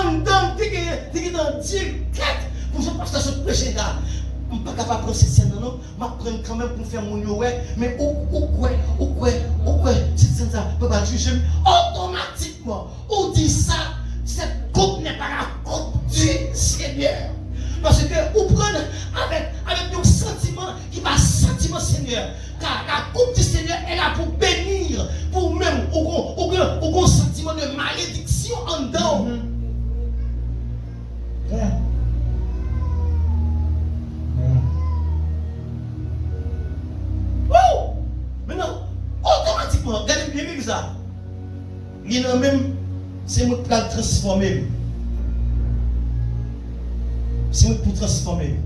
en dedans, tu es dans 10 quêtes pour je pasteur se prêcher là. Je ne suis pas capable de prendre cette scène, non. Je prends quand même pour faire mon ouais. Mais cette scène, ça ne peut pas juger. Automatiquement, on dit ça, cette coupe n'est pas la coupe du Seigneur. Parce que vous prenez avec un sentiment qui va sentiment Seigneur. Car la coupe du Seigneur est là pour bénir, pour même au sentiment de malédiction en dedans. Maintenant, automatiquement, regardez bien ça. Il y a même, c'est moi qui l'ai transformé. C'est moi pour transformer.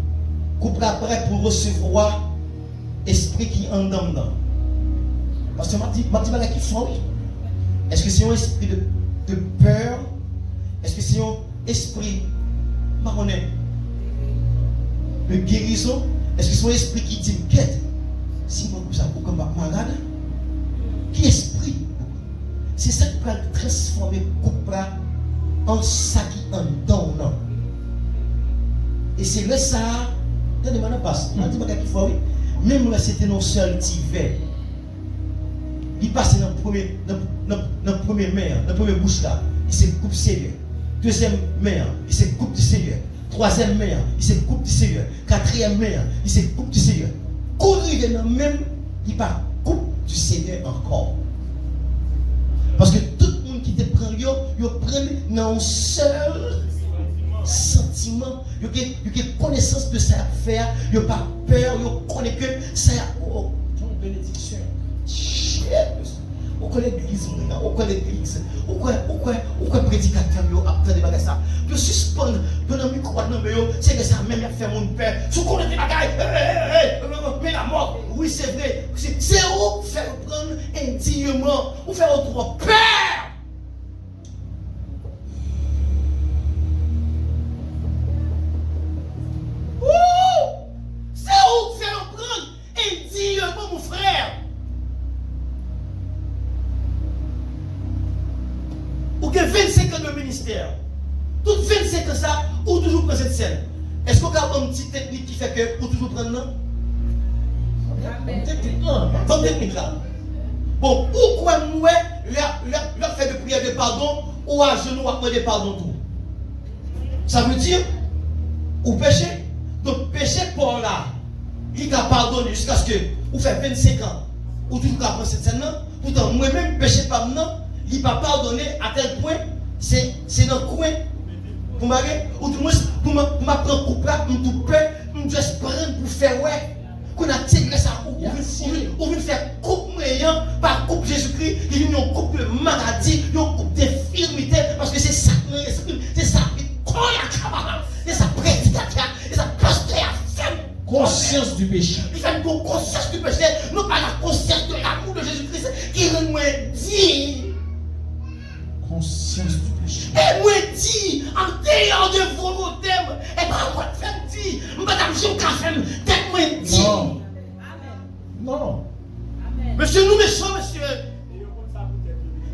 Couple après pour recevoir esprit qui en dedans. Parce que m'a dit qui font. Est-ce que c'est un esprit de peur? Est-ce que c'est un esprit marronné de guérison? Est-ce que c'est un esprit qui dit quête? Si moi ça pour comme malade, qui esprit? C'est ça qui peut transformer couple en ça qui en dedans. Et c'est là ça, tenez moi passe. On dit qu'il faut oui. Même là c'était nos seuls divers. Il passe dans le premier maire, dans le premier bouche là, il se coupe Seigneur. Deuxième maire, il se coupe du Seigneur. Troisième maire, il se coupe du Seigneur. Quatrième maire, il se coupe du Seigneur. Courir dans même, il pas coupe du Seigneur encore. Parce que tout le monde qui te prend, il prend dans un seul sentiment, il y a connaissance de ça à faire, il n'y a pas peur, il connaît que ça a une bénédiction. On connaît l'église, on connaît l'église, on connaît prédicateur, on apprend des bagages. Je suspends, je ne me crois pas, c'est que ça même fait mon père. Si vous connaissez des bagages, mais la mort, oui c'est vrai, c'est où faire prendre indignement, ou faire autrement peur. Mon frère, ou que 25 ans de ministère, tout 25 ans ça, ou toujours prendre cette scène. Est-ce qu'on a une petite technique qui fait que, ou toujours prendre non? Bonne technique là. Bon, ou quoi nous, leur fait de prière de pardon, ou à genoux à demander pardon tout. Ça veut dire, ou péché. Donc péché pour là, il a pardonné jusqu'à ce que vous faites 25 ans, ou toujours prendre cette scène là. Pourtant, moi-même, péché par maintenant, il n'a pas pardonné à tel point, c'est dans le coin. Pour m'arrêter, ou du moins, pour m'apprendre couple là, pour tout peur, pour juste prendre pour faire ouais. Qu'on a tiré ça, ou veut faire coupe moyen, par coupe Jésus-Christ, il y a une coupe de maladie, une coupe d'infirmité, parce que c'est ça qui m'exprime, c'est ça qui colle à camarade, c'est ça prédicateur, c'est ça pasteur. Conscience du péché. Il fait une conscience du péché, non pas la conscience de l'amour de Jésus-Christ qui rend moins dit. Conscience du péché. Et moi dit, en dehors de volonté, et pas moi de faire dit, madame Jim Café, tête moi dit. Non. Non. Monsieur, nous méchants, monsieur.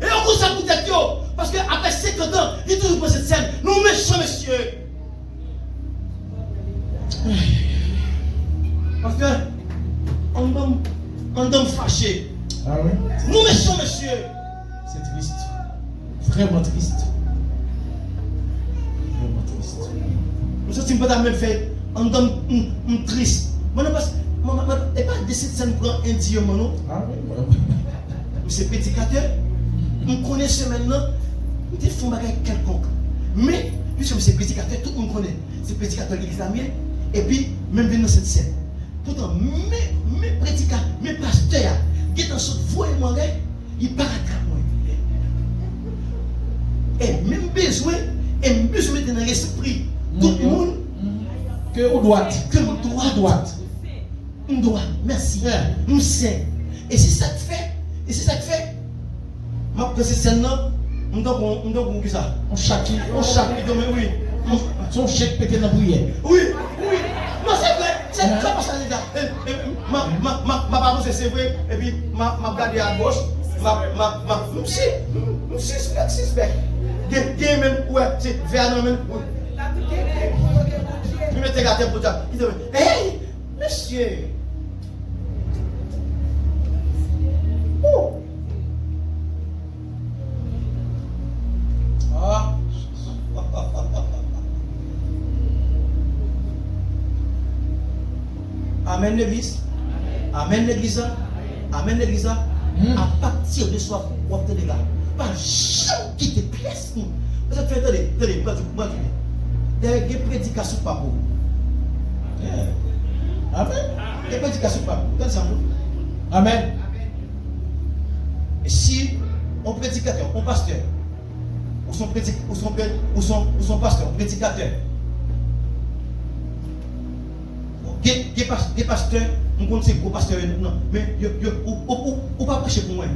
Et on compte ça pour tête, parce qu'après 50 ans, il est toujours pour cette scène. Nous méchants, monsieur. Parce que on donne fâché. Ah oui? Nous méchants, monsieur. C'est triste. Vraiment triste. Vraiment triste. Nous sommes pas même fait. On donne triste. Moi, et pas de cette scène pour un dieu, non? Ah oui? C'est prédicateur. On connaît ce maintenant. On fait un bagage quelconque. Mais, puisque c'est prédicateur, tout le monde connaît. C'est prédicateur de l'église amie. Et puis, même dans cette scène. Pourtant, mes prédicateurs, mes pasteurs, qui sont dans ce voie, ils parlent à moi. Et même besoin, d'être dans l'esprit. Tout le monde. Que vous droite. Que vous droite. On doit. Merci. Nous sommes. Et c'est ça que fait. Et c'est ça que fait. Ma pensée, c'est non. On doit ça. On chaque. Oui. Son chèque pété dans la prière. Oui. Non, c'est vrai. C'est comme ça, les gars. Ma parole, c'est vrai. Et puis, ma regardé à gauche. Suspect. Gen même, ouais, c'est vers nous même. Puis mettez la tête pour ça. Il dit, hey, monsieur. Oh. Ah. Amen l'église. Amen l'église. Amen l'église. À partir de ce soir, vous avez des gars. Pas jamais quitter pièce. Vous avez fait, attendez, moi, il y a des prédications pas pour. Amen. Des prédications pas pour. Attendez ça. Amen. Et si on prédicateur, on pasteur, ou son pasteur, prédicateur, des pasteurs, on compte c'est gros pasteurs, non, mais ou pas prêcher pour moi.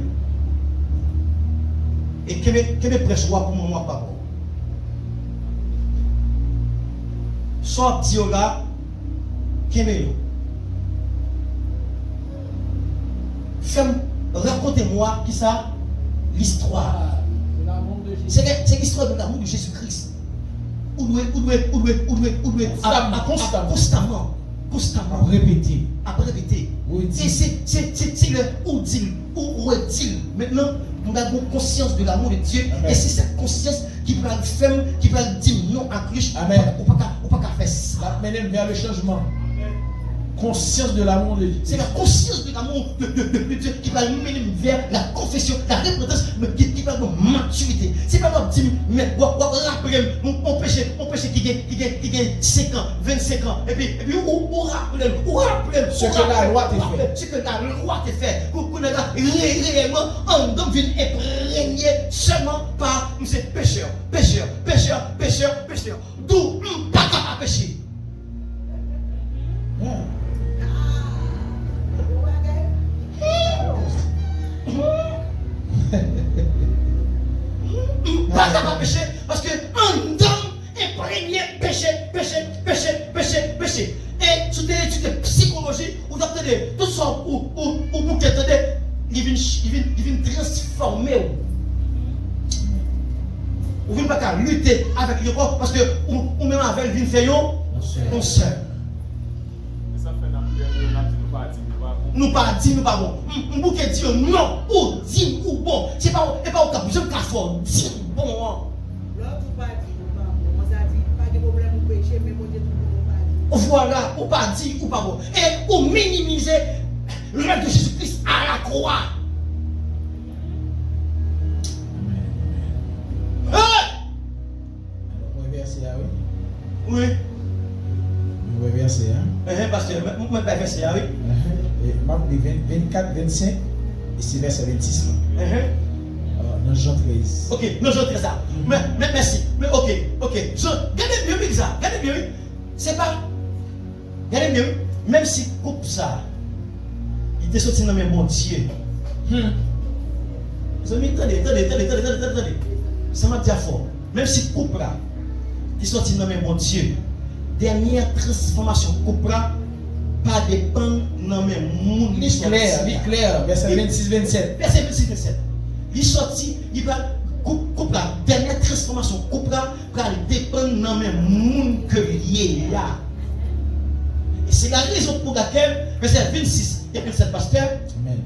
Et que me prêche pour moi, pas bon. Soit petit là, racontez-moi qui ça l'histoire. C'est l'histoire de l'amour de Jésus-Christ. Où constamment Répétez. après répéter. Et c'est le ou dit, ou redit. Maintenant, nous avons conscience de l'amour de Dieu. Amen. Et c'est cette conscience qui va le faire, qui va dire non à Christ. Amen. On ne peut pas faire ça. La mener vers le changement. Conscience de l'amour de Dieu. C'est la conscience de l'amour de Dieu qui va nous mener vers la confession, la repentance, qui va nous maturité. C'est pas notre dire, mais on rappeler mon péché qui gagne 5 ans, 25 ans, et puis on rappelle ce que la loi t'a fait. Ce que la loi t'a fait. Pour qu'on ait réellement en homme vienne imprégné seulement par nous c'est pécheur. D'où pas capable de pécher. Pas capable de pécher parce que un homme imprégné péché. Et sous des études de psychologie, vous entendez tout ça ou vous entendez, il vient transformer. Vous ne pouvez pas lutter avec le corps parce que ou même avec le vin fait on seul. Nous pas dit nous pas bon. On bouquet dit non ou dit ou bon. C'est pas au cap, je me fort dit bon. L'autre pas dit ou pas bon. On a dit pas de problème ou péché mais bon Dieu tout pas dit. Voilà, ou pas dit ou pas bon. Et ou minimiser l'œuvre de Jésus-Christ à la croix. Oui. Oui, verset, hein? Pasteur, moi pas verset, oui. Et Marc 24, 25, et c'est verset 26. Dans Jean 13. Ok, non, Jean 13 ça. Mais merci. Mais ok. Regardez bien ça. Regardez bien. C'est pas. Regardez bien. Même si coupe ça, il était sorti dans mes mon Dieu. Vous avez attendez. Ça m'a dit fort. Même si coupe là, il est sorti dans mes mon Dieu. Dernière transformation coupe là, pas dépend dans mes monde. Clair, verset 26-27. Verset 26-27. Il sorti, il va coupe la dernière transformation coupe là, va dépendre dans mes monde que lié là. Et c'est la raison pour laquelle verset 26 et 27 pasteur. Amen.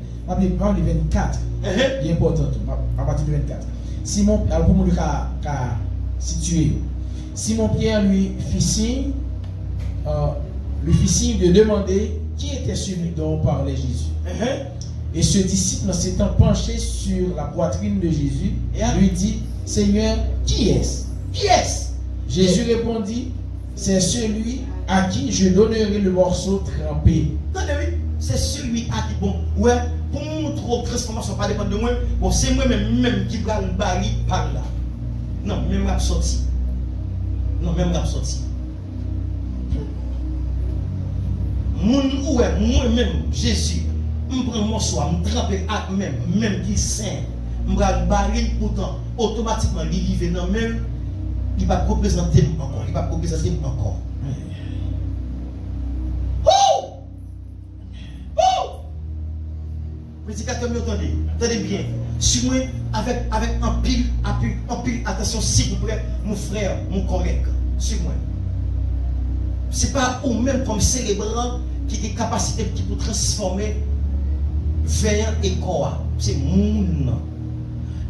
Marc 24. Il est important à partir de 24. Simon, alors pour moi le situé. Simon Pierre lui fit signe de demander qui était celui dont parlait Jésus. Et ce disciple, en s'étant penché sur la poitrine de Jésus, lui dit, Seigneur, qui est-ce? Qui est-ce? Jésus répondit, c'est celui à qui je donnerai le morceau trempé. Attendez, c'est celui à qui, bon, ouais, pour montrer que transformation pas dépend de moi, bon, c'est moi-même qui va le baril par là. Non, même la sortie. Moi-même, Jésus, je prends mon soir, je trempe avec même qui saint, je vais le baril pourtant, automatiquement, il arrive dans même, il va représenter encore. Prédicateur, attendez bien. Si moi, avec un pile, attention, s'il vous plaît, mon frère, mon collègue, suis moi. Ce n'est pas ou même comme célébrant qui a des capacités qui peut transformer veillant et corps. C'est moun.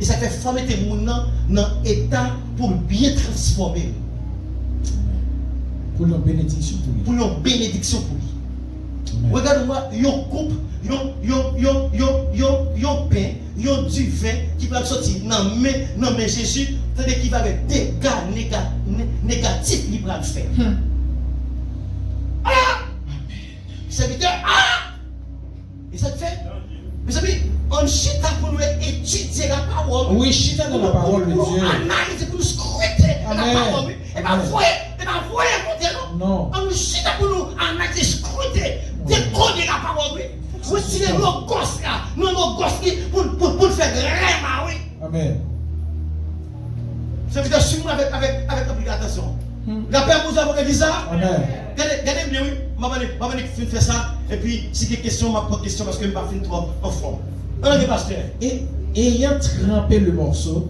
Et ça fait former des moun dans l'état pour bien transformer. Pour une bénédiction pour lui. Pour une bénédiction pour lui. Regarde-moi, yon coupe, yon pain, yon du vin qui va sortir dans mes Jésus, c'est-à-dire qu'il va avec des dégâts négatifs qu'il va faire. Ah! Serviteur, ah! Et ça te fait? Mes amis, on chita pour nous étudier la parole. Oui, chita dans la parole de Dieu. Analyser pour nous scruter la parole. Et pas voyer, non. On chita pour nous analyser, scruter, décoder la parole. Retirer nos gosses là, nos gosses pour faire vraiment, oui. Amen. Serviteur, suis-moi avec application. La paix vous avons dit ça? Amen. Regardez bien, oui. Maman fait ça. Et puis, si des questions, ma propre question, parce que je ne vais pas finir trop en forme. On est pasteur. Et ayant trempé le morceau,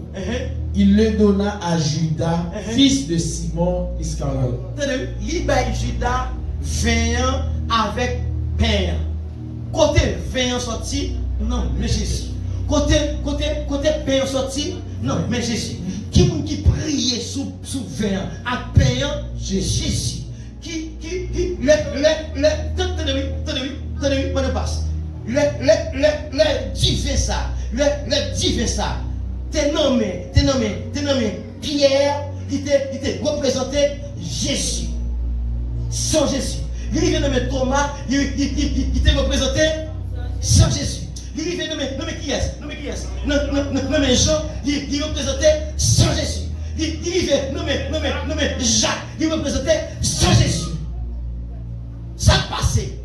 il le donna à Judas, fils de Simon Iscariote. Il y a Judas veillant avec pain. Côté veillant sorti, non, mais Jésus. Côté pain sorti, non, mais Jésus. Qui priait sous veillant à pain, Jésus. Tenez, passe. Le divin ça. T'es nommé Pierre, il était représenté Jésus. Sans Jésus. Il est nommé Thomas, il était représenté sans Jésus. Il est nommé qui est? Nommé Jean, il représentait sans Jésus. Il est nommé Jacques, il représentait sans Jésus. Ça passé.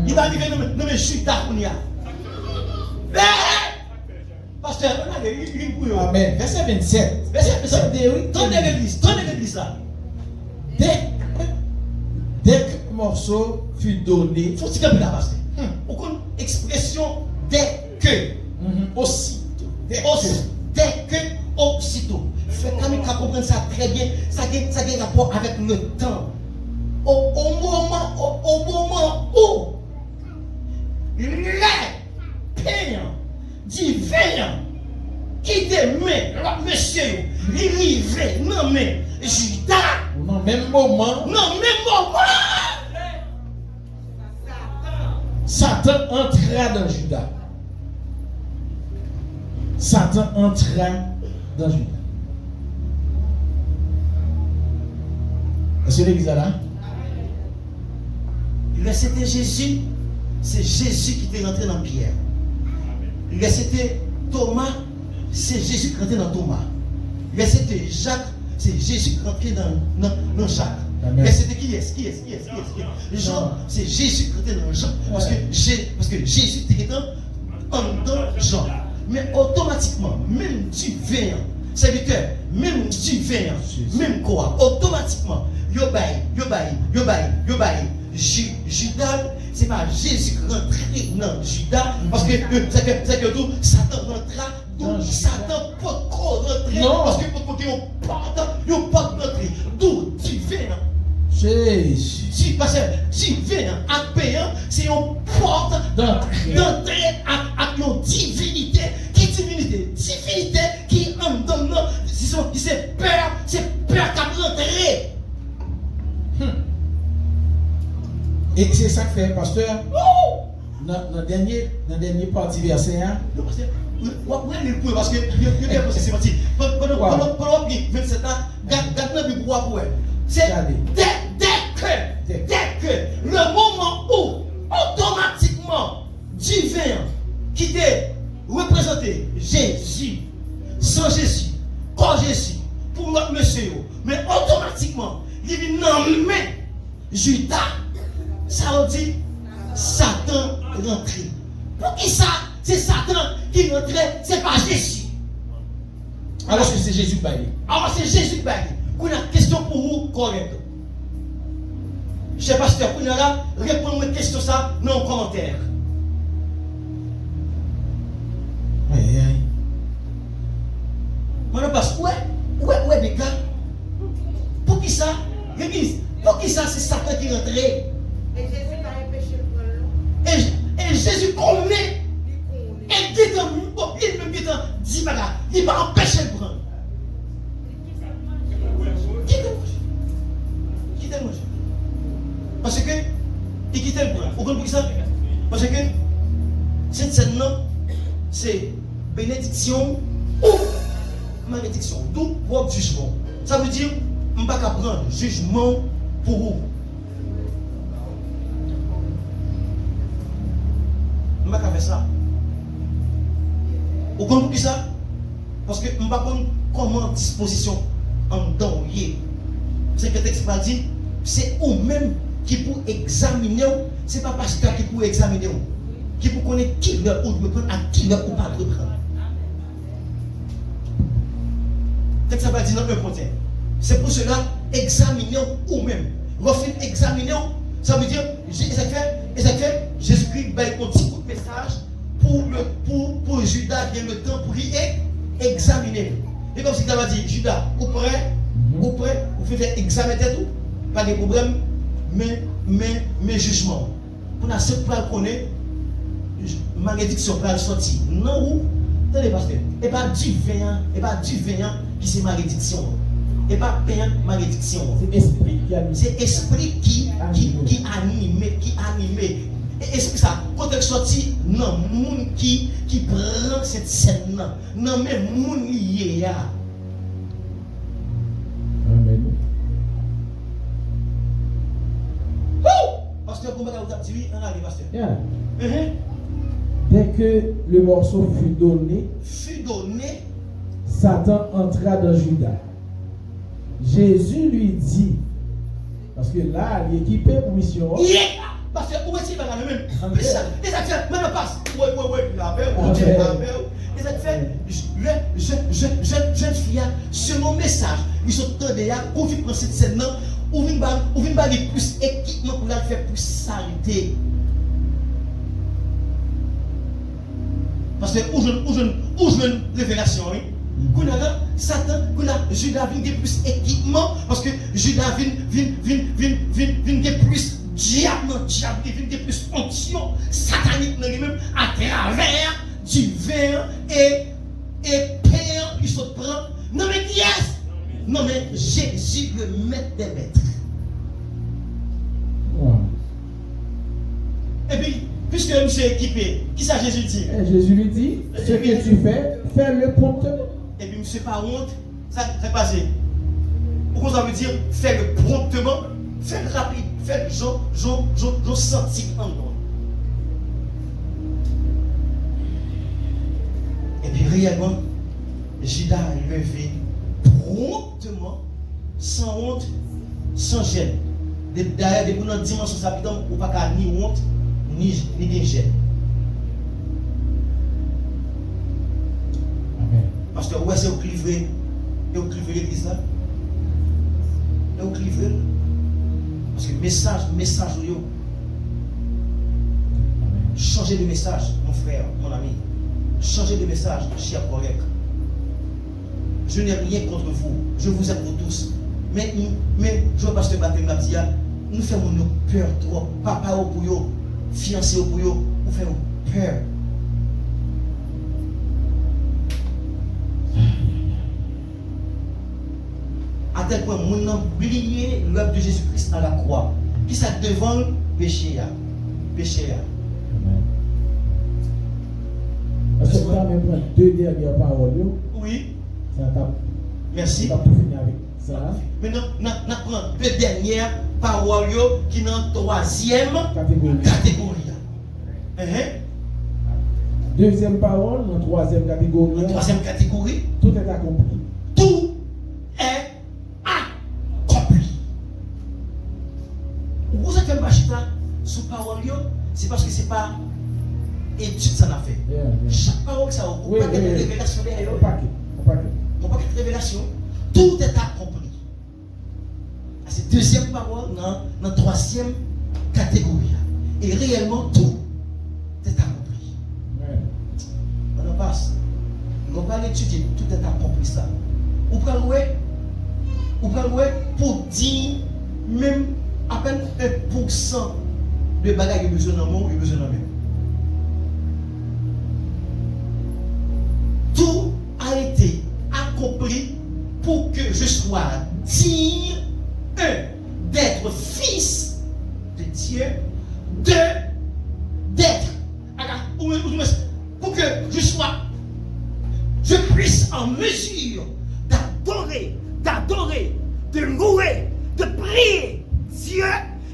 Il va arriver nommé Judas Kounia. Pasteur, on a une bouillon. Amen. Verset 27. Verset 27. Tournez l'église là. Dès que le morceau fut donné, il faut que tu la pasteur. Aucune expression dès que. Aussitôt. Dès que, aussitôt. Fait quand même comprendre ça très bien. Ça a un rapport avec le temps. Au moment où les payants divins qui t'aimaient, monsieur, il arrivait, non mais Judas, dans le même moment, Satan entra dans Judas. Est-ce que l'église est là? C'était Jésus, c'est Jésus qui était rentré dans Pierre. C'était Thomas, c'est Jésus qui est rentré dans Thomas. C'était Jacques, c'est Jésus qui est rentré dans Jacques. C'était qui est? Jean, c'est Jésus qui est rentré dans Jean. Parce que Jésus était dans Jean. Mais automatiquement, même du vin, serviteur, même du vin, même quoi, automatiquement, Yobaï. Judas, c'est pas Jésus qui rentre dans Judas, parce que c'est que tout, Satan rentra, donc Satan peut rentrer, parce que pour côté on porte rentrer, d'où divin. Jésus. Parce que divin, à payant, c'est une porte d'entrée à une divinité. Qui divinité? Divinité qui en donne, c'est peur qui a rentré. Et c'est ça que fait, pasteur, dans la dernière partie verset 1. Parce que c'est parti. Pendant 27 ans, garde-le du bois pour elle. C'est dès que le moment où automatiquement divin qui était représenté Jésus, sans Jésus, quand Jésus, pour notre monsieur, mais automatiquement, il vient nommer Judas. Ça veut dire Satan rentré. Pour qui ça? C'est Satan qui rentrait, c'est pas Jésus. Alors c'est Jésus qui baille. Alors c'est Jésus qui baille. Vous avez une question pour vous correcte. Cher pasteur, vous avez répondre à une question ça dans le commentaire. Aïe, aïe. Maintenant, parce que, ouais, des gars, pour qui ça, l'église, pour qui ça, c'est Satan qui rentrait. Et Jésus n'a pas péché le prendre. Et Jésus connaît. Et dit il me dit, dis bagarre, il va empêcher le prendre. Quittez le manger. Parce que, il quitte le prendre. Vous comprenez ça? Parce que, cette scène-là, c'est bénédiction ou malédiction. D'où votre jugement. Ça veut dire, on ne va pas prendre jugement pour vous. On ne va pas faire ça. Vous comprenez ça? Parce que je ne sais pas comment disposition en dedans. C'est que le texte va dire, c'est vous-même qui pour examiner, ce n'est pas pasteur qui pour examiner, qui pour connaître qui leur ou doit prendre, à qui leur ou pas doit prendre. Le texte va dire dans le côté. C'est pour cela, examinez vous-même. Refin examiner, ça veut dire, Jésus-Christ va un petit coup de message. Pour Judas, il y a le temps pour y examiner. Et comme si tu avais dit, Judas, vous prêt, vous faites faire examiner tout, pas de problème, mais jugement. Pour la seule fois qu'on est, malédiction pour la sortie. Non, où? Tenez, pasteur. Et pas du veillant qui c'est malédiction. Et pas peine malédiction. C'est esprit qui anime. C'est esprit qui anime. Et esprit ça, quand elle sortit, non, moun qui prend cette scène, non, mais moun lié. Amen. Pasteur, comment vous avez dit, on arrive, pasteur. Yeah. Dès que le morceau fut donné, Satan entra dans Judas. Jésus lui dit, parce que là, il est équipé pour mission. Parce que où est-il va même? Les acteurs, même passe. Oui, les acteurs, jeune fille, selon message, ils sont tendés à ouvrir pour cette scène, ouvrir plus équipement pour la faire plus s'arrêter. Parce que où je une révélation, oui. Satan, Judas vient plus équipement, parce que Judas vient plus diable, il vient plus onction satanique dans lui-même à travers du vin et père qui se prend. Non mais qui est? Non mais Jésus le maître des maîtres. Wow. Et puis, puisque monsieur est équipé, qui ça Jésus dit? Jésus lui dit, ce que tu fais, fais-le promptement. Et puis monsieur pas honte, ça c'est passé. Pourquoi ça veut dire fais-le promptement, fais-le rapide, fais-le j'en senti en moi. Et puis réellement, Judas a levé promptement, sans honte, sans gêne. D'ailleurs, depuis notre dimension s'habitant, on n'a pas ni honte, ni gêne. Parce que ouais, c'est au clivré. Et au clivré l'église là. Et au clivré. Parce que message, changez de message, mon frère, mon ami. Changez de message, cher collègue. Je n'ai rien contre vous. Je vous aime vous tous. Mais je vois pasteur Baptême m'a dit, nous faisons nos peur trop. Papa au pour fiancé au pour nous faisons peur. À tel point, mon a oublié l'œuvre de Jésus-Christ à la croix. Qui ça devant le péché. Péché. Parce que vous avez pris deux dernières paroles. Oui. Ça t'a. Merci. On va tout finir avec ça. Maintenant, nous prenons deux dernières paroles qui sont dans la troisième catégorie. Deuxième parole, dans la troisième catégorie. Troisième catégorie. Tout est accompli. Tout est accompli. Vous êtes fait marcher sous parole, c'est parce que ce n'est pas étude ça n'a fait. Chaque parole que ça vous pas de révélation derrière. On pas de révélation. Tout est accompli. C'est deuxième parole dans la troisième catégorie. Et réellement tout est accompli. passe. On va étudier tout est accompli ça. Ou prenez pour dire même à peine 1% de bagages que besoin d'amour, il besoin d'amour. Tout a été accompli pour que je sois digne, d'être fils de Dieu, d'être, pour que je puisse en mesure d'adorer, de louer, de prier Dieu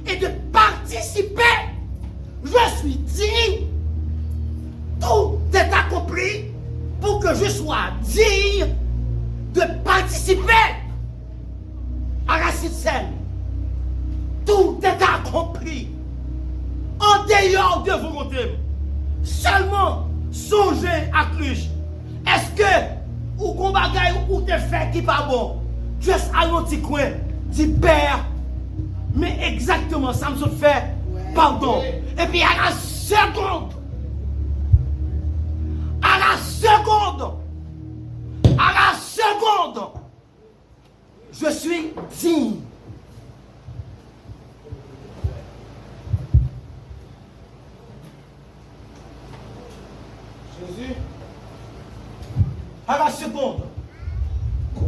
et de participer. Je suis digne. Tout est accompli pour que je sois digne de participer à la scène. Tout est accompli en dehors de volonté. Seulement songez à Christ. Est-ce que ou qu'on bagaille ou te fait qui pas bon? Juste à l'autre coin, dit Père, mais exactement ça me fait pardon. Et puis à la seconde, je suis digne. Jésus, à la seconde.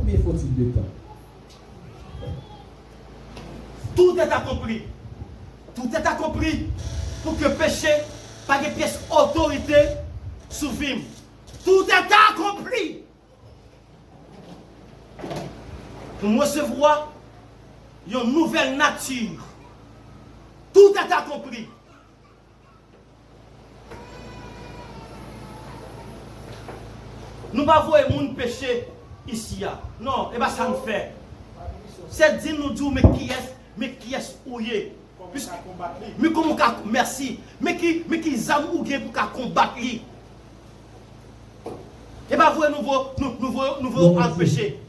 combien faut-il de temps? Tout est accompli. Tout est accompli pour que péché, pas de pièces autorité, survive. Tout est accompli pour recevoir une nouvelle nature. Tout est accompli. Nous ne pouvons pas voir les gens péché ici. Non, et bien ça nous fait. C'est dire nous dire mais qui est ouillé. Mais comment merci. Mais qui zam ouillé pour combattre lui. Et bien voir nouveau péché.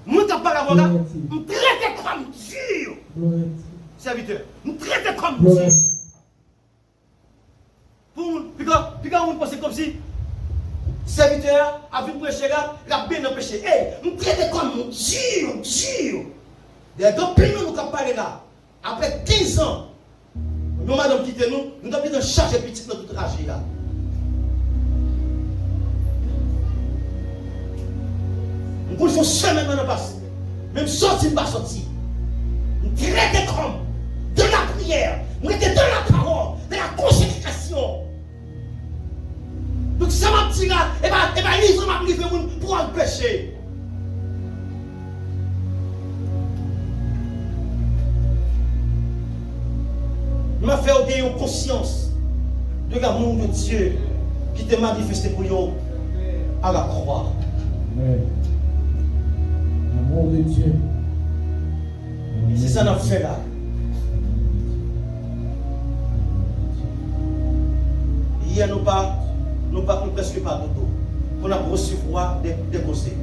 Nous ne pas avoir nous traiter comme Dieu. Serviteur, nous traiter comme Dieu. Puis quand on pense comme si serviteur a vu prêcher là, il a bien empêché. Nous traitons comme Dieu. Des deux pays nous avons parlé là. Après 15 ans, nous madame quitte nous avons besoin de charger petit dans tout trajet là. Nous pouvons faire semaine dans le passé. Même sortir, pas sortir. Nous traitons comme de la prière. Nous étions dans la parole, de la consécration. Donc ça m'a dit là, et bien livre m'a livré pour empêcher. Il m'a fait gagner une conscience de l'amour de Dieu qui t'est manifesté pour nous à la croix. L'amour de Dieu. C'est ça qu'on a fait là. Hier, nous presque pas d'auto. On a recevoir des conseils.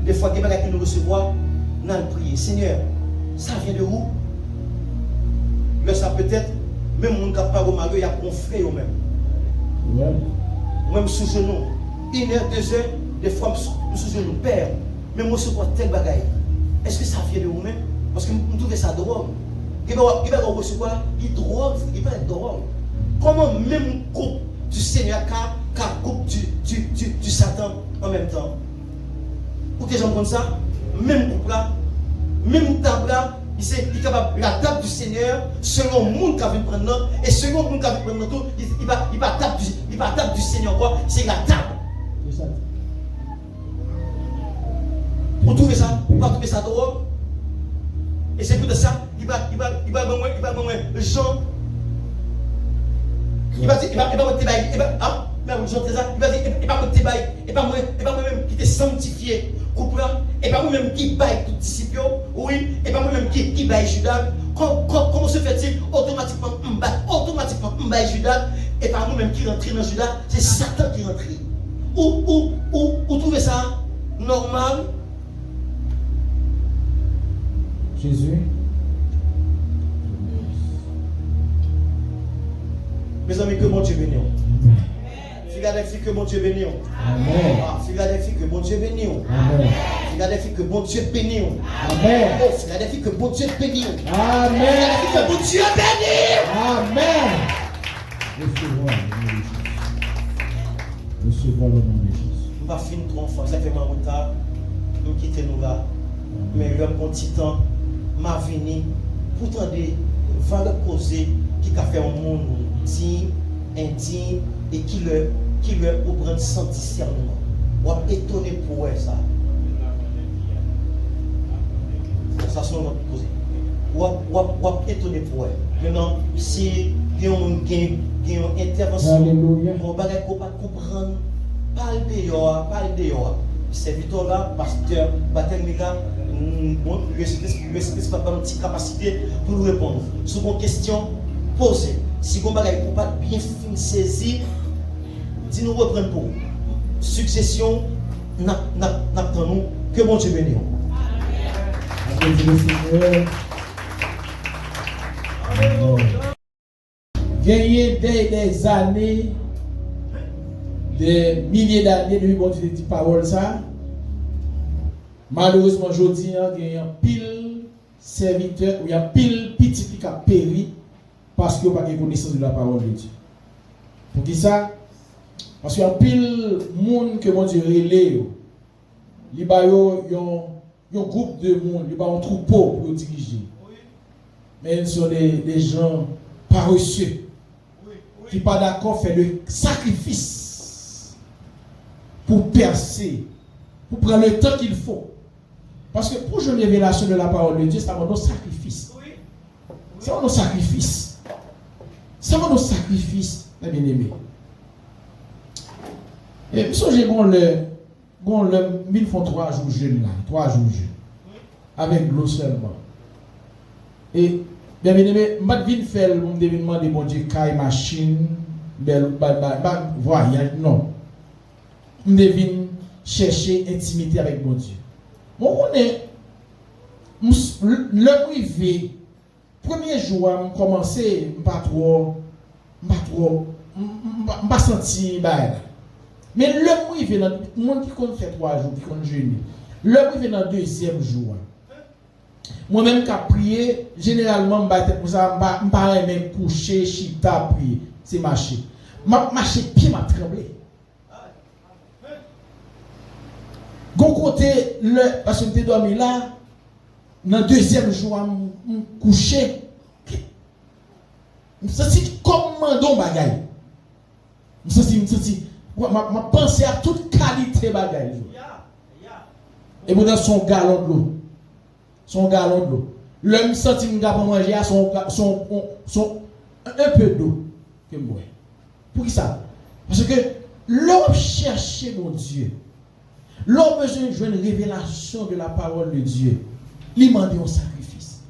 Des fois, il y a des gens qui nous recevoir, nous allons prier. Seigneur, ça vient de où? Mais ça peut-être, même mon capable au mari, il y a un frère au même. Même sous genou. 1 heure, 2 heures, des fois, sous genou. Père, même moi, je vois tel bagaille. Est-ce que ça vient de vous-même? Parce que vous trouvez ça drôle. Il va recevoir, il drôle, il va être drôle. Comment même coupe du Seigneur car coupe du Satan en même temps? Pour que les gens comprennent ça, même coupe là, même table là, il est capable la table du Seigneur selon le monde qui a vu prendre et selon le monde qui a vu prendre tout, il va table du Seigneur quoi, c'est la table. C'est ça. Vous trouvez ça? Vous pas trouver ça drôle? Et c'est pour ça, il va Jean. Il va dire, il va te bailler, il va moi-même qui t'est sanctifié, et pas moi-même qui baille tout disciple, oui, et pas moi-même qui baille Judas. Comment se fait-il automatiquement baille Judas, et pas moi-même qui rentre dans Judas, c'est Satan qui rentre. Vous trouvez ça normal? Jésus. Mes amis, que mon Dieu bénisse. Philadelphie, que mon Dieu bénisse. Amen. Ah, Philadelphie, que mon Dieu bénisse. Amen. Philadelphie, que mon Dieu bénisse. Amen. Oh, Philadelphie, que mon Dieu bénisse. Amen. Philadelphie, que mon Dieu bénisse. Amen. Recevons le nom de Jésus. Recevons le nom de Jésus. Nous va finir trop enfant, ça fait mal retard. Nous quittons nous là. Mais l'homme bon petit temps m'a venu pour tendre valeur causée qui a fait un monde digne, indigne et qui leur prend sans discernement. On est étonné pour ça. Ça sont notre posé. On est étonné pour elle. Maintenant, si il y a une intervention, on va pas comprendre. Parle dehors. Serviteur là, pasteur, baptême là, bon, le Saint-Esprit pas une petite capacité pour nous répondre. Sur une question posée, si vous n'avez pas bien saisi, dis-nous reprendre pour succession, nous que bon Dieu bénisse. Gagner des années, des milliers d'années depuis bon Dieu dit parole ça. Malheureusement aujourd'hui il y a un pile serviteur ou il y a pile petit qui a péri parce qu'il n'y a pas de connaissance de la parole de Dieu. Pour qui ça? Parce qu'il y a pile monde que mon Dieu relève. Il y a un groupe de monde, il y a un troupeau pour diriger. Mais ce sont des gens paresseux qui ne sont pas d'accord faire le sacrifice pour percer, pour prendre le temps qu'il faut. Parce que pour une révélation de la parole de Dieu, ça va nos sacrifices. Ça va nos sacrifices. Ça va nos sacrifices, mes bien-aimés. Et puis, j'ai le 1000 font 3 jours jeûne là, 3 jours jeûne. Avec l'eau seulement. Et, bien aimé, je vais faire le développement de mon Dieu, caille, machine, voyage, non. Je vais chercher intimité avec mon Dieu. Moi, on est, le privé, premier jour, je commençais, je ne pas senti, mais le privé, le monde qui compte fait 3 jours, qui compte jeûner, le privé dans le deuxième jour. Moi-même qui ai prié, généralement, je ne suis pas même coucher, chita, prier. C'est marcher. Marcher, pied m'a tremblé. Gon côté, parce que je dormi là, dans le deuxième jour, je couché. Je me sens comme un don bagaille. Je me sens, ma pensée à toute qualité bagaille. Et vous dans son galon de l'eau. Son galon de l'eau. L'homme senti que pour manger à son un peu d'eau que moi. Pour qui ça? Parce que l'homme cherche mon Dieu. L'homme besoin de jouer une révélation de la parole de Dieu. Il demande un sacrifice.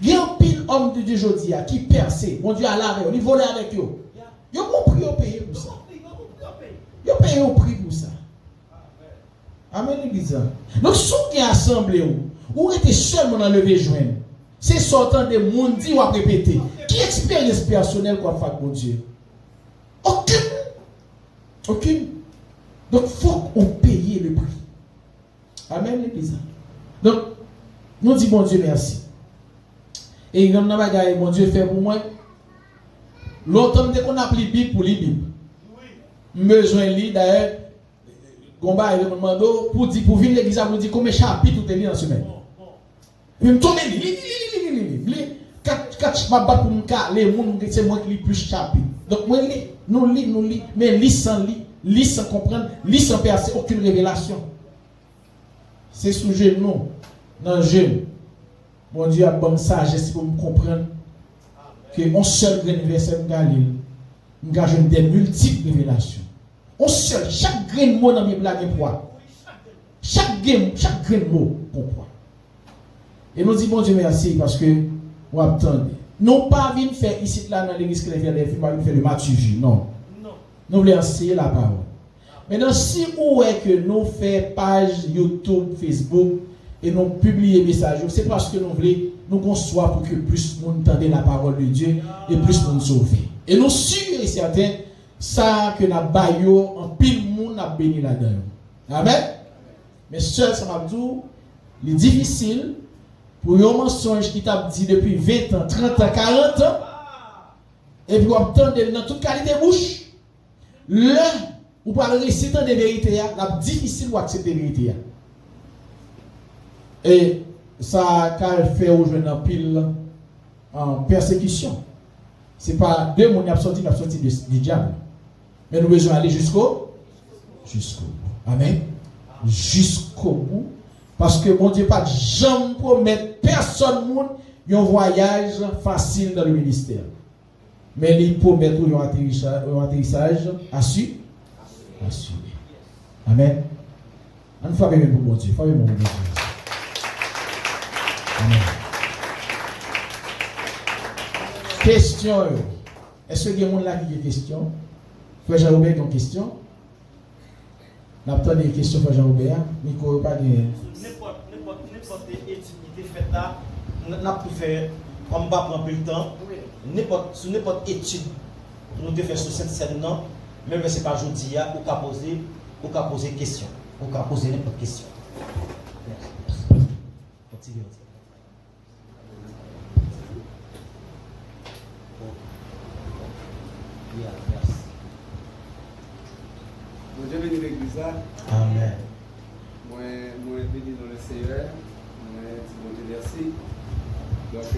Il y a un pile homme de Dieu aujourd'hui qui perce. Mon Dieu a lavé, il volait avec eux. Ils ont compris au payer pour ça. Ils ont payé au prix pour ça. Amen, l'église. Donc, si vous avez assemblé, ou êtes seulement dans le lever joindre, c'est sortant des mondes dit ou à répéter. Qui expérience personnelle qu'on fait pour Dieu? Aucune. Donc, il faut qu'on paye le prix. Amen, l'église. Donc, nous disons, bon Dieu, merci. Et il y a un bagage, mon Dieu, fait pour moi. L'automne, dès qu'on a appelé Bible pour lire Bible. Besoin de lire, d'ailleurs, Gomba et le demando pour venir l'église, pour dire combien de chapitres tu as lu dans la semaine. Je me tourne, lis. Quand je m'abatte pour me caler, c'est moi qui lis plus de chapitres. Donc, moi, nous lis, mais lis sans comprendre, lis sans percer aucune révélation. C'est sous genou, dans le jeûne. Mon Dieu a bonne sagesse pour me comprendre que un seul grain de verset me gagne des multiples révélations. On seul, chaque grain de mot dans mes blagues est poids. Chaque grain de mot comprend. Et nous disons, bon Dieu, merci parce que nous attendons. Nous pas venir faire ici, là, dans l'église chrétienne, nous pas venir faire le matuvie, non. Nous voulons enseigner la parole. Maintenant, si où est que nous faisons page YouTube, Facebook, et nous publions des messages, c'est parce que nous voulons nous construire pour que plus de monde entende la parole de Dieu et plus de monde sauver. Et nous sûrs et certains ça que n'a bayo en pile monde n'a béni là-dedans. Amen. Mais seul ça m'a dit, il est difficile pour un mensonge qui t'a dit depuis 20 ans, 30 ans, 40 ans, et puis on entend dans toute qualité de bouche, là, ou pas le récitant des vérités, c'est difficile pour accepter les vérités. Et ça a fait aux jeunes en pile en persécution. Ce n'est pas deux mondes qui ont sorti du diable. Mais nous devons aller jusqu'au bout. Amen. Jusqu'au bout. Parce que mon Dieu, pas de jamais promettre personne un voyage facile dans le ministère. Mais il promet un atterrissage assuré. Amen. On fait même pour mon Dieu. Amen. Question. Est-ce qu'il y a des gens là qui ont des questions? Frère Jean-Robert, une question? N'attendez des questions, Frère Jean-Robert. Nico, pas de. N'importe étude qui est faite là, n'a pas fait, comme on va prendre le temps, sur n'importe étude, nous devons faire sur cette scène, non, même si ce n'est pas aujourd'hui, ou qu'à poser question, ou qu'à poser n'importe question. Continuez. Moi, je viens de l'église. Amen. Moi, je viens dans le Seigneur. Moi, je merci. Donc,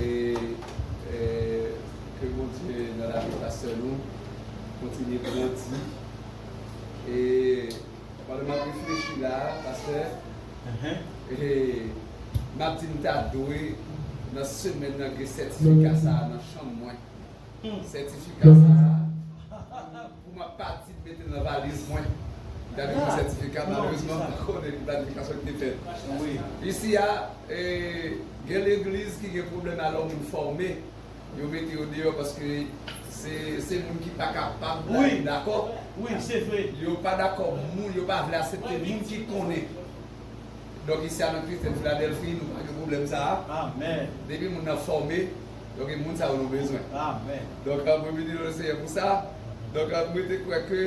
que mon Dieu, dans la vie pasteur, nous, continue à grandir. Et pendant que je réfléchis là, pasteur, et ma petite doué dans ce semaine, dans le certificat, ça, dans la chambre, certificat, ça, pour ma partie, mettre dans la valise, moi. D'après mon certificat, malheureusement, on a une planification qui est faite. Ici, il y a l'église qui a un problème à l'homme formé. Ils ont mis au dehors parce que c'est les gens qui ne sont pas capables. Oui, d'accord? Oui, c'est vrai. Ils ne sont pas d'accord. Ils ne sont pas accepter les gens qui connaissent. Donc, ici, à notre Christ, Philadelphie, nous n'avons pas de problème. Ça. Amen. Depuis que nous avons formé, donc les gens ont besoin. Amen. Donc, je vais dire c'est pour ça. Donc, je vais dire que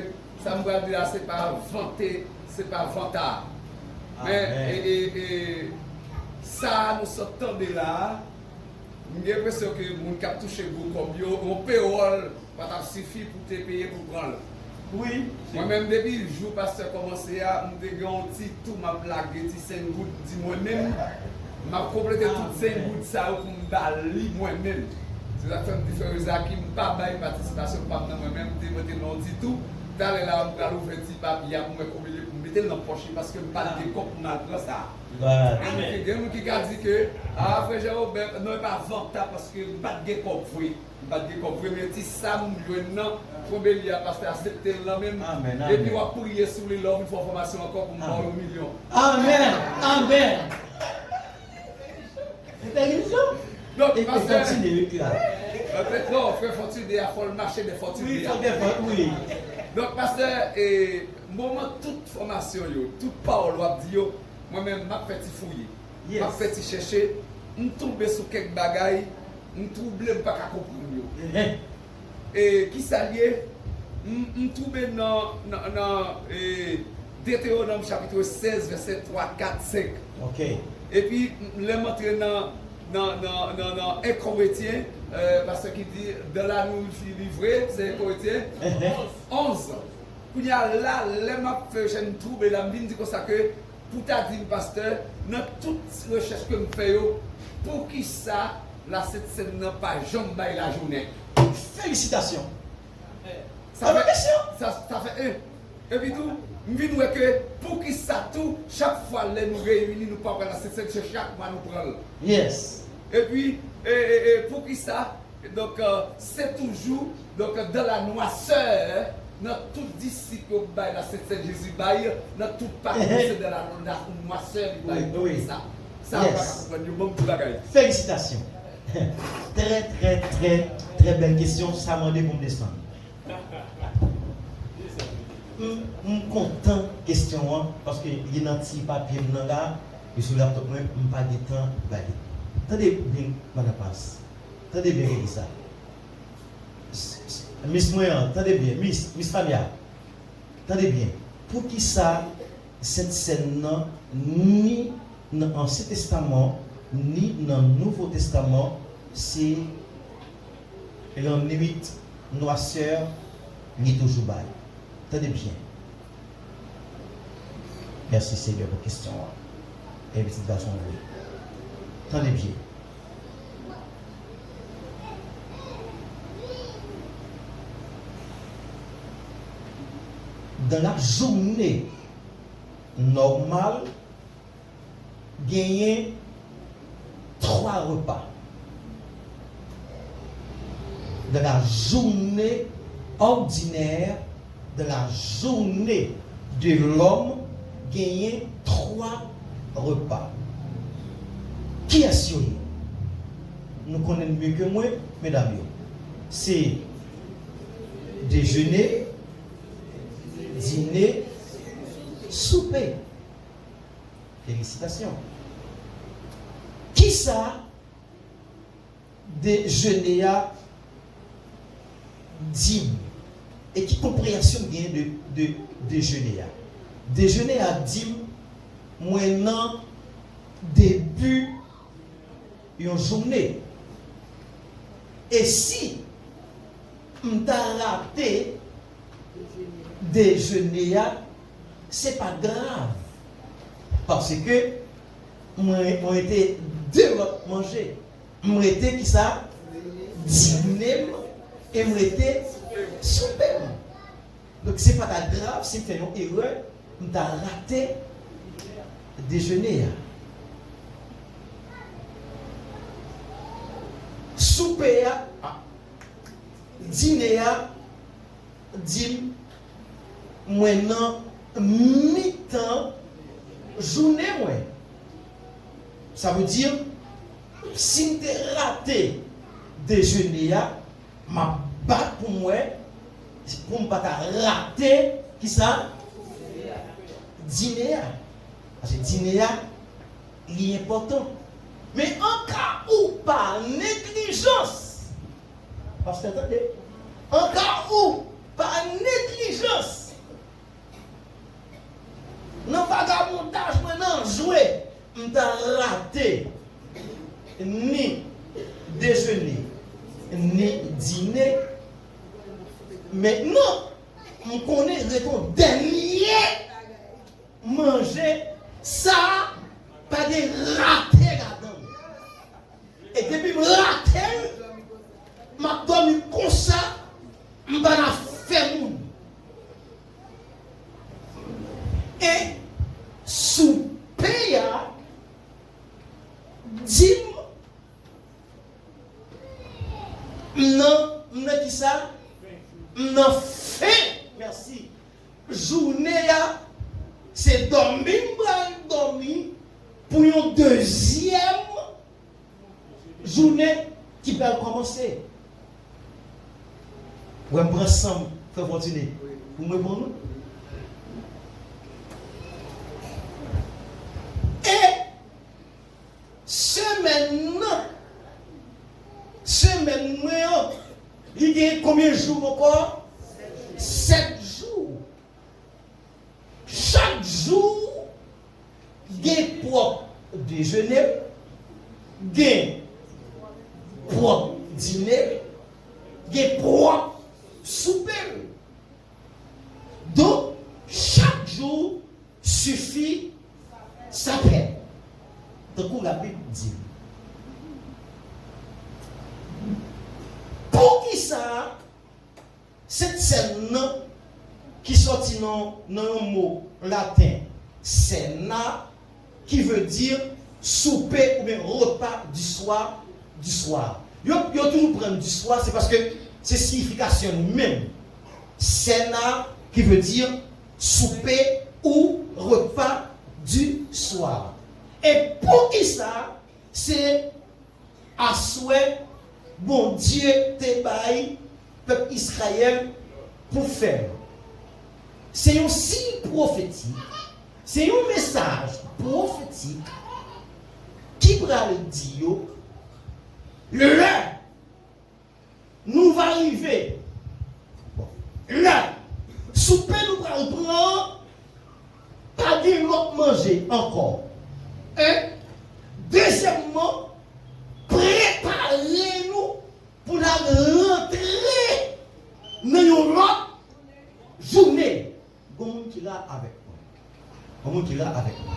ça me va dire c'est pas vanté, c'est pas vantard. Mais ça, nous sortons de là. J'ai l'impression que les gens qui ont touché beaucoup comme yo, on payroll, pas suffit pour te payer pour prendre. Oui. Moi-même, depuis le jour où le pasteur a commencé à me dégager tout ma blague, 5 gouttes, moi-même, je vais compléter toutes 5 gouttes ça pour me balayer moi-même. C'est la femme qui fait qui ne pas de participation, pas moi-même, je dis tout. D'aller là, je vais ouvrir un petit papier pour me mettre dans la poche parce que je ne pas de cop pour me ça. Il y a des gens qui disent que, frère Jean-Robert, non, pas vantable parce que je ne pas de cop, oui. Je ne pas de cop, oui, mais si ça me joue, non, il faut bien parce que accepter là même. Et puis, on va prier sur les lobes, il faut formation encore pour me donner 1 million. Amen. Amen. Donc, pasteur, non, frère Fortuné, il faut le marché des fortunes. Oui. Donc, pasteur, moment toute formation, toute parole, moi-même, je fais fouiller. Je fais chercher, je tombe sur quelques bagailles, je trouve pas qu'à comprendre. Et qui s'allie, je tombe dans Deutéronome chapitre 16, verset 3, 4, 5. Ok. Et puis, je montre dans 1 Corinthiens, parce qu'il dit, de la nous livrée, c'est 1 Corinthiens 11. Puis là, les maps que je trouve, là, je dis comme ça que, pour ta dire, pasteur, dans toute recherche que je fais, pour qui ça, là, cette scène n'a pas jamais la journée. Félicitations. Ça fait un. Et puis tout, je dis que pour qui ça tout, chaque fois que nous réunissons, nous parlons de cette scène, chaque mois nous prenons. Yes. Et puis, pour qui ça, donc c'est toujours donc, dans la noisseur, dans tout disciple de cette Jésus, dans toute partie de la noisseur, oui. Ça va pas félicitations. Très belle question. Ça m'a demandé pour me descendre. Je suis content question parce que il y a un petit papier là, et sur le laptop, je n'ai pas de temps. Attendez bien, madame Passe. Attendez bien ça. Miss Moyen, attendez bien, Miss Fabia, attendez bien. Pour qui ça, cette scène-là, ni dans l'Ancien Testament, ni dans le Nouveau Testament, c'est l'ennemi noirceur, ni toujours bail. Attendez bien. Merci Seigneur pour la question. Et petite garçon, oui. Attendez bien. Dans la journée normale, gagner 3 repas. Dans la journée ordinaire, de la journée de l'homme, gagner 3 repas. Qui a su? Nous connaissons mieux que moi, mesdames. C'est déjeuner, dîner, souper. Félicitations. Qui ça déjeuner à dîme? Et qui compréhension bien de déjeuner à? Déjeuner à dîme, moyennant début une journée. Et si on t'a raté déjeuner, c'est pas grave. Parce que moi été deux manger. Moi été qui ça dîner et moi été souper. Donc c'est pas grave si tu fais une erreur, on t'a raté déjeuner. Souper, dîner, dîme, maintenant, mi-temps, journée, ça veut dire, si tu as raté déjeuner, ma batte pour moi, pour ne pas rater, qui ça? Dîner. Parce que dîner, il est important. Mais en cas où par négligence, parce que attendez, en cas où par négligence, non pas de montage maintenant jouer, on t'a raté ni déjeuner, ni dîner. Maintenant, on connaît le dernier manger, ça, pas de rater là-dedans. Et depuis que je raté, je dormi comme ça, je vais faire moun. Et souper, dîme, non, qui ça? Non, fait, merci. Journée, c'est dormir pour une deuxième journée qui peut commencer. Ou un bras ensemble, faut continuer. Vous me répondez? Et semaine, il y a combien de jours encore? 7 jours. Chaque jour, il y a propre déjeuner, il y a propre dîner, il y a propre souper. Donc, chaque jour suffit sa paix. Donc, la Bible dit. Pour qui ça, cette scène qui sortit dans un mot latin, cena, qui veut dire souper ou bien repas du soir. Yo toujours prendre du soir, c'est parce que c'est signification même. Cena qui veut dire souper ou repas du soir. Et pour qui ça, c'est à souhait, bon Dieu te baille, peuple Israël, pour faire. C'est un signe prophétique, c'est un message prophétique qui va le dire, le nous va arriver manger encore. Deuxièmement, préparez-nous pour la rentrée dans une autre journée. Comment qui là avec moi? Comment qui là avec moi?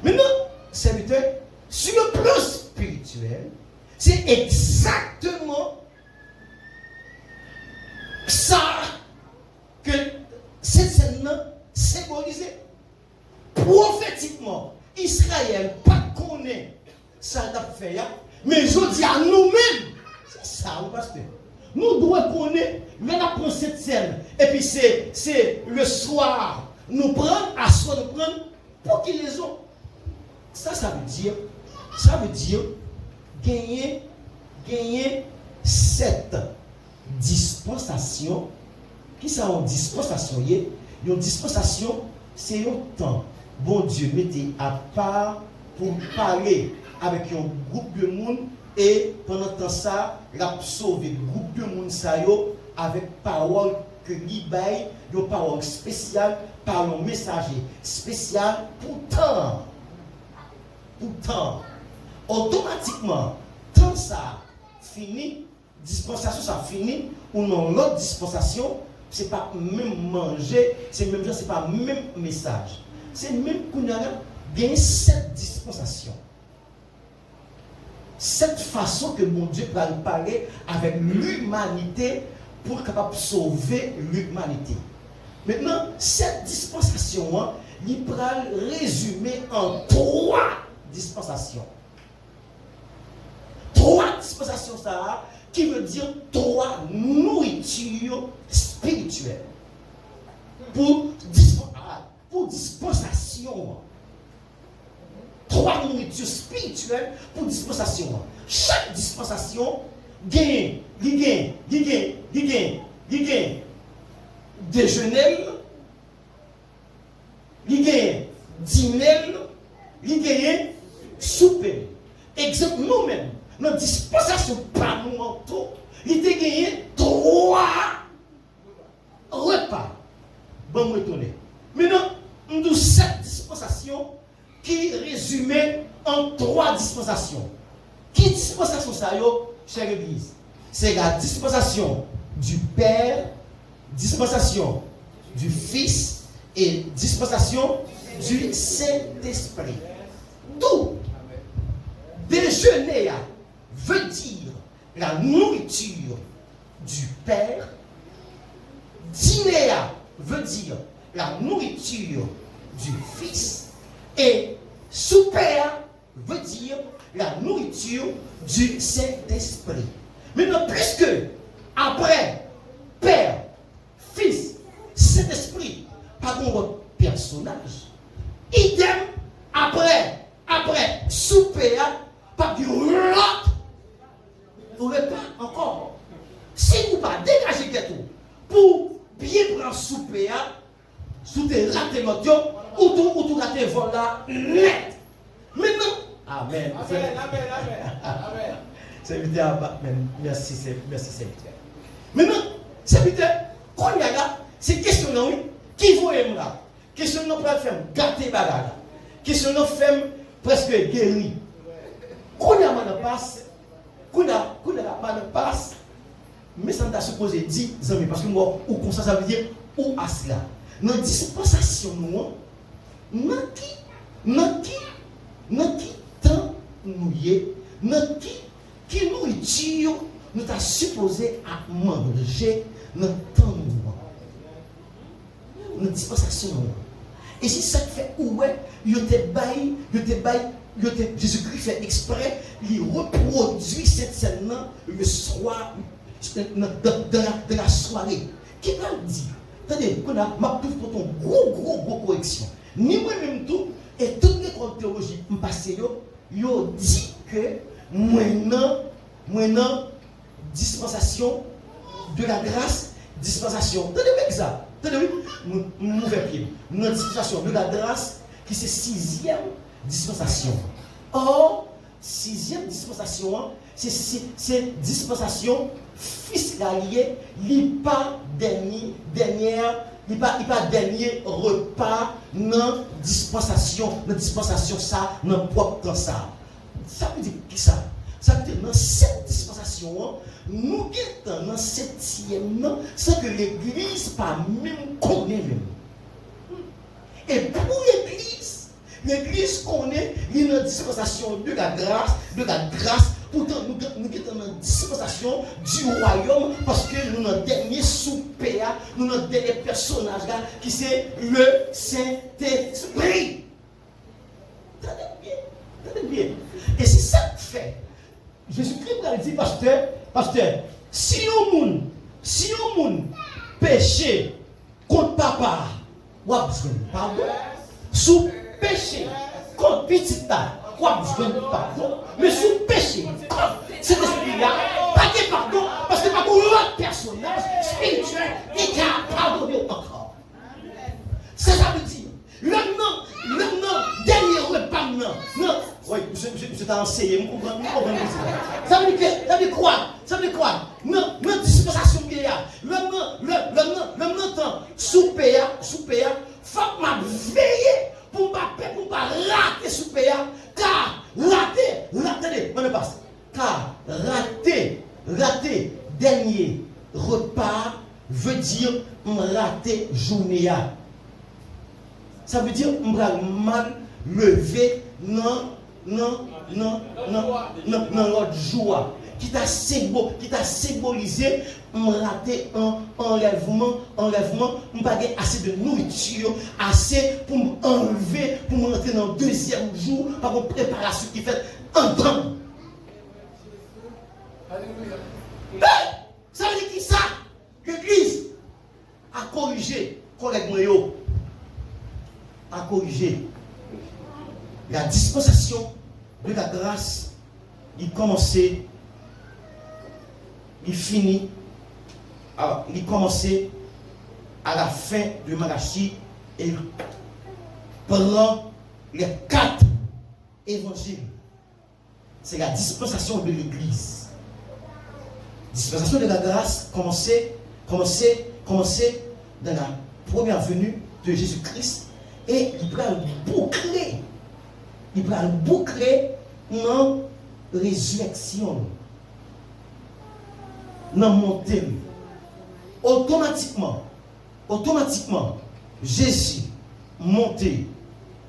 Maintenant, serviteur, sur le plan spirituel, c'est exactement ça que cette scène symbolisait. Prophétiquement, Israël pas connaît ça t'a fait, mais je dis à nous-mêmes, c'est ça, pasteur. Nous devons connaître, mais on prend cette scène, et puis c'est le soir, nous prendre, à soi nous prendre, pour qu'ils les ont. Ça veut dire gagner cette dispensation. Qui ça en dispensation? Une dispensation, c'est un temps. Bon Dieu, mettez à part pour parler avec un groupe de monde et pendant temps ça, il a sauvé le groupe de monde avec parole que l'Ibaï, une parole spéciale par un messager spécial pourtant, automatiquement, tant ça fini, dispensation ça fini, ou non l'autre dispensation, c'est pas même manger, c'est même genre, c'est pas même message. C'est même qu'on a gagné cette dispensation. Cette façon que mon Dieu va parler avec l'humanité pour capable sauver l'humanité. Maintenant, cette dispensation, il va résumer en 3 dispensations. 3 dispensations, ça, qui veut dire 3 nourritures spirituelles. Pour dispensation. 3 nourritures spirituelles pour dispensation. Chaque dispensation gagne déjeuner, dîner, souper. Exemple, nous-mêmes, notre dispensation par nous en tout, il a gagné 3 repas. Bon, me retourner. Maintenant, nous avons 7 dispensations qui résumait en 3 dispensations. Qui dispensation ça, chère Église? C'est la dispensation du Père, dispensation du Fils et dispensation du Saint-Esprit. D'où déjeuner veut dire la nourriture du Père, dîner veut dire la nourriture du Fils et souper veut dire la nourriture du Saint-Esprit. Maintenant, puisque après Père, Fils, Saint-Esprit, par contre personnage, idem après souper, pas du l'autre, vous n'avez pas encore. Si vous ne pas dégager tout pour bien prendre souper, sous tes ratés l'autre, ou tout raté vol là, net. Maintenant, Amen. Amen. Serviteur, merci, serviteur. Maintenant, serviteur, quand il y a là, c'est question là, oui, qui vous aime là? Question là, pour faire gâter bagarre. Question là, faire presque guéri. Quand il y a mal passe, mais ça t'a supposé 10 amis, parce que moi, ou comme ça veut dire, ou à cela. Notre dispensation, nous, qui temps nous y est, qui nourriture nous t'a supposé à manger notre temps nous. Notre dispensation, nous. Et si ça fait ouais, Jésus-Christ fait exprès, il reproduit cette scène le soir, de la soirée. Qui va le dire? Attendez, on a ma pour ton gros correction. Ni moi-même tout, et toute l'école théologique, yo dit que maintenant, dispensation de la grâce, dispensation. Attendez, ça. Attendez, mauvais pied. Notre dispensation de la grâce, qui c'est 6e dispensation. Or, 6e dispensation, c'est dispensation fiscalier, pas dernière il pas dernier repas dans dispensation ça dans propre temps ça. Ça veut dire qui ça? Ça veut dire dans cette dispensation, nous sommes dans 7e, sans que l'église pas même connaît même. Et pour l'église connaît une dispensation de la grâce. Pourtant, nous sommes dans la dispensation du royaume parce que nous sommes le dernier souper, nous sommes le dernier personnage qui c'est le Saint-Esprit. Tenez bien. Et c'est ça que fait. Jésus-Christ a dit, pasteur, si un monde péché contre papa, ou a besoin de pardon, sous péché contre petit ou a besoin de pardon, mais sous péché contre cet esprit-là, pas de pardon, parce que pas pour l'autre personnage spirituel qui a pardonné encore. Ça veut dire, le dernier repas, non. Oui, je t'ai enseigné, je comprends. Ça veut dire quoi? Ça veut dire quoi? Non, dispensation qu'il y a. Le temps, souper, faut que je veille pour ne pas rater souper, car rater dernier repas veut dire rater journée. Ça veut dire mal lever non l'autre joie qui t'a symbolisé rater un enlèvement pas assez de nourriture assez pour m'enlever pour me rentrer dans le deuxième jour par une préparation qui fait un temps. Ça veut dire qui ça? L'église a corrigé correctement a corrigé la dispensation de la grâce. Il commençait, il finit, il commençait à la fin de Malachie et il prend les 4 évangiles. C'est la dispensation de l'église. Dispensation de la grâce commençait dans la première venue de Jésus-Christ. Et il va le boucler dans la résurrection, dans la montée. Automatiquement, Jésus monté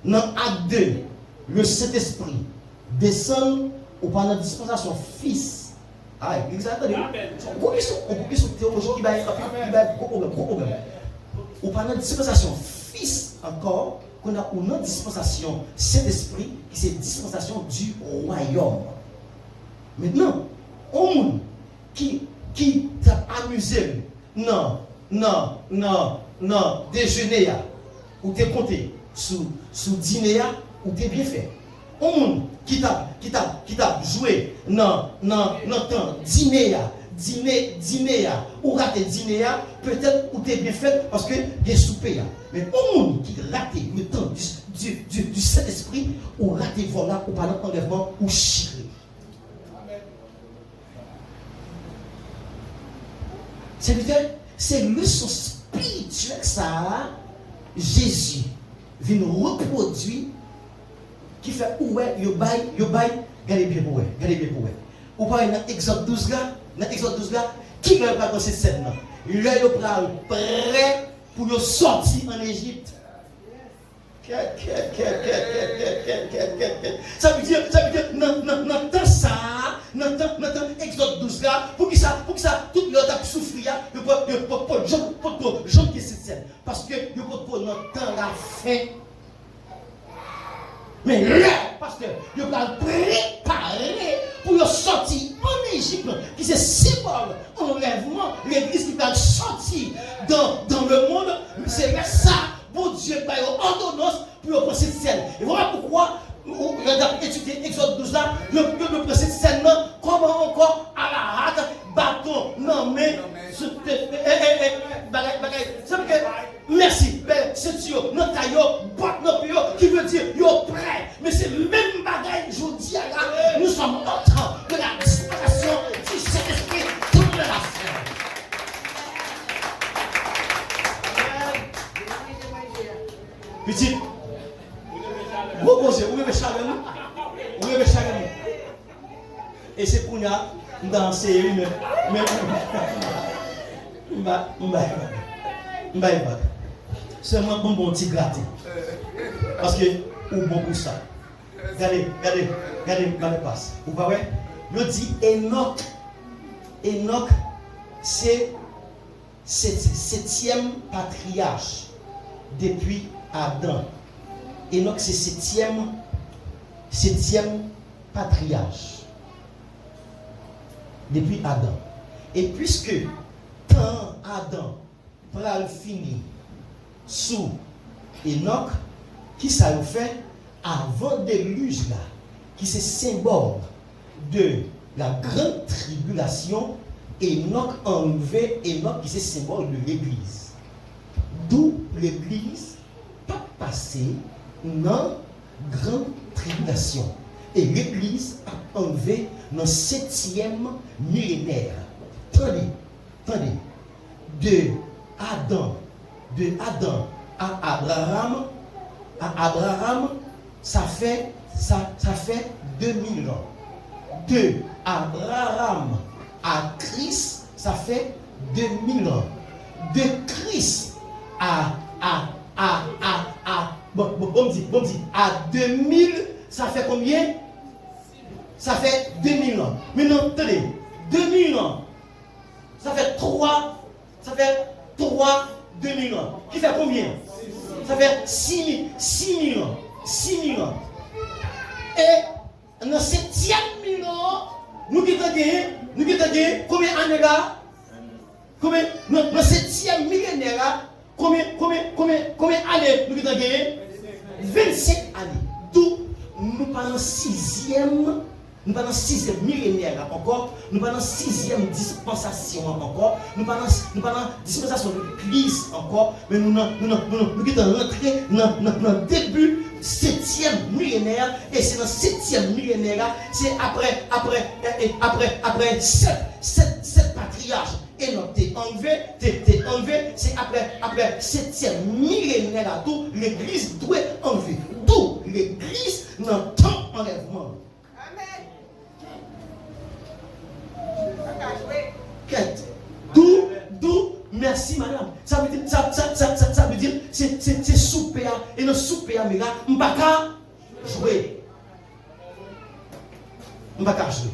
dans l'acte 2, le Saint-Esprit descend ou pendant la dispensation fils. Ah, exactement. On peut sur théologie qui va problème. Ou pendant la dispensation fils encore, qu'on a une dispensation Saint-Esprit qui c'est dispensation du royaume. Maintenant, on qui t'a amusé, non, déjeuner, ou t'es compté sous dîner, ou t'es bien fait. On qui t'a joué, non, temps, dîner, ou raté dîner, peut-être ou t'es bien fait parce que il y a souper. Mais au monde qui rate le temps du Saint-Esprit, ou raté voilà, ou par l'enlèvement, ou chiré. C'est le son spirituel ça, Jésus vient reproduire qui fait ouais, yo bail, regardez bien pour ouais. Ou pas dans Exode 12 là, qui va pas dans cette scène là. Là yo prêt pour sortir en Égypte. Ça veut dire dans ça, dans Exode 12 là, pour qui ça tout le temps souffrir, il pas gens qui cette scène parce que il pas pour notre temps la fin. Mais là, pasteur, il va préparer pour sortir en Égypte, qui c'est symbole, enlèvement, l'église qui va sortir dans le monde, c'est ça, bon Dieu, par ordonnance pour prendre cette scène. Et voilà pourquoi, on a étudié Exode 12 là, le prend cette scène là, comment encore à la hâte, bâton, non mais, ça veut dire, merci, c'est Dieu, notre taillot, boîte notre pio, qui veut dire, yo prêt, mais c'est le même bagaille, je dis à là, nous sommes en train de la dispensation du Saint-Esprit de la fin. Et c'est pour nous, dans ces mais seulement bon petit gratté. Parce que, ou bon pour ça. Regardez, ma passe. Vous voyez? Le dit Enoch, c'est septième patriarche depuis Adam. Enoch, c'est septième patriarche depuis Adam. Et puisque quand Adam pral fini sous Enoch, qui ça le fait avant déluge là, qui c'est symbole de la grande tribulation, Enoch enlevé, Enoch qui c'est symbole de l'église. D'où l'église pas passé dans grande tribulation. Et l'église a enlevé dans 7e millénaire. Attendez. De Adam à Abraham, ça fait 2000 ans. De Abraham à Christ, ça fait 2000 ans. De Christ à 2000, ça fait combien? Ça fait 2000 ans. Maintenant, attendez, 2000 ans, ça fait 3 2000 ans. Qui fait combien? Ça fait 6 000 ans. 6 000 ans. Et dans 7e mille ans, nous qui avons gagné combien d'années là? Combien? Dans 7e millénaire, combien d'années nous avons gagné? 27 années. D'où nous parlons 6e. Nous parlons 6e millénaire encore, nous parlons 6e dispensation encore, nous parlons dispensation de l'église encore, mais nous sommes rentrés dans le début 7e millénaire, et c'est dans 7e millénaire, c'est après 7 patriarches, et nous t'es enlevé, c'est après 7e millénaire à tout, l'église doit enlever. D'où l'église n'entend enlèvement. D'où, merci madame. Ça veut dire, c'est souper, et dans souper, mais là, on ne peut pas jouer. On ne peut pas jouer.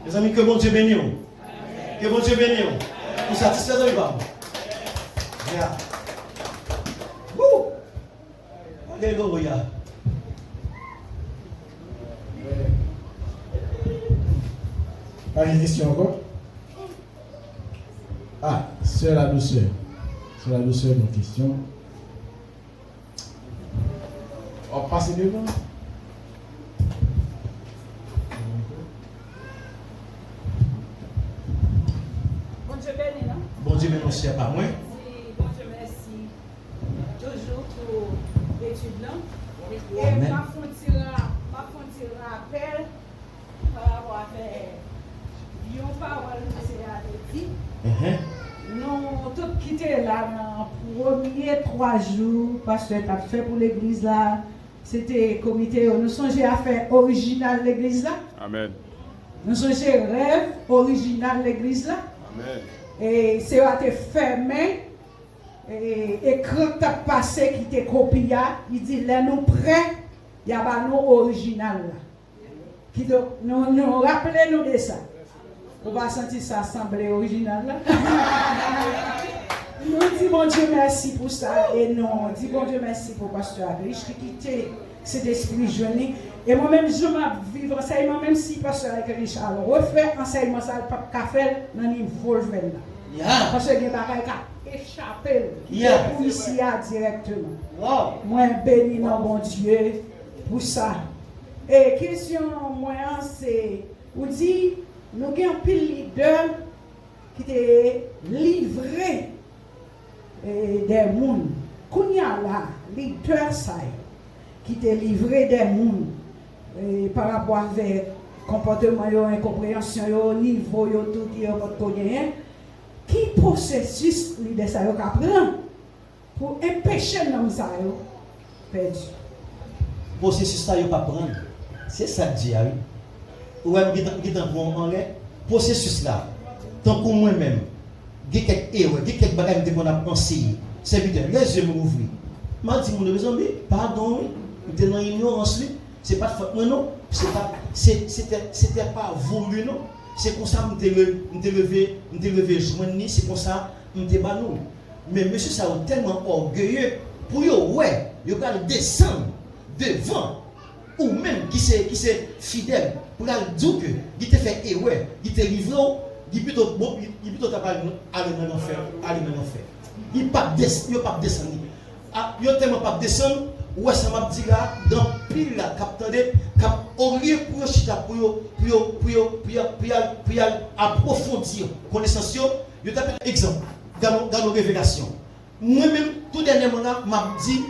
Les amis, que bon Dieu bénisse. Que bon Dieu bénisse. Vous satisfaites de vous. Bien. Alléluia. Pas de question encore? Ah, sœur la douceur. Sœur la douceur, une question. On passe devant. Bon Dieu béni, non? Bon Dieu bénisse, c'est pas moi. Bon Dieu merci. Toujours pour l'étude là. Et Amen. ma fonction rappel par rapport à faire. Yon parole que c'est à dit. Nous tous quitté là dans les premiers 3 jours parce que tu as fait pour l'église là. C'était comité, nous songeons à faire original l'église là. Amen. Nous songeons rêve original l'église là. Amen. Et c'est à te fermer. Et quand tu as passé qui te copié, il dit là nous prêts, il y a pas nous original là. Qui nous rappelez nous de ça. On va sentir ça semblait original là. Nous disons bon Dieu merci pour ça et nous disons bon Dieu merci pour Pasteur Agriche qui quittait cet esprit jeune. Et moi-même je vais vivre enseignement même si Pasteur Agriche a refait enseignement ça pas café dans niveau là. Parce que il y a des bagages qui échappent pour ici directement. Wow. Moi béni non bon Dieu pour ça. Et question moi c'est ou dit nous avons un pile leader qui est livré des mondes. Qu'on y a là, leader ça, qui est livré des mondes par rapport avec comportement, incompréhension, niveau, tout qui est qui processus leader ça apprend pour empêcher l'homme ça perdu. Processus ça pas prendre. C'est ça que dit. ouais, qui est en l'air, processus là, tant que moi-même, il y a quelques erreurs, il y a quelques bagages qu'on a pensé, c'est évident, les yeux m'ouvrent. Je dis, mon amis, pardon, je suis dans l'ignorance, c'est pas faute, non, c'était pas voulu, non, c'est comme ça que je me levé, c'est comme ça que je me débat, non. Mais monsieur, ça est tellement orgueilleux pour eux, ouais, ils vont descendre devant, ou même qui c'est fidèle, pour leur dire que, il te fait erreur, il te livre, il plutôt aller dans l'enfer. Il ne pas descendre. Il ne tellement pas descendre. Ouais, ça m'a dit là, dans pile là, au lieu pour approfondir connaissance, je t'appelle exemple, dans nos révélations. Moi-même, tout dernièrement là, m'a dit,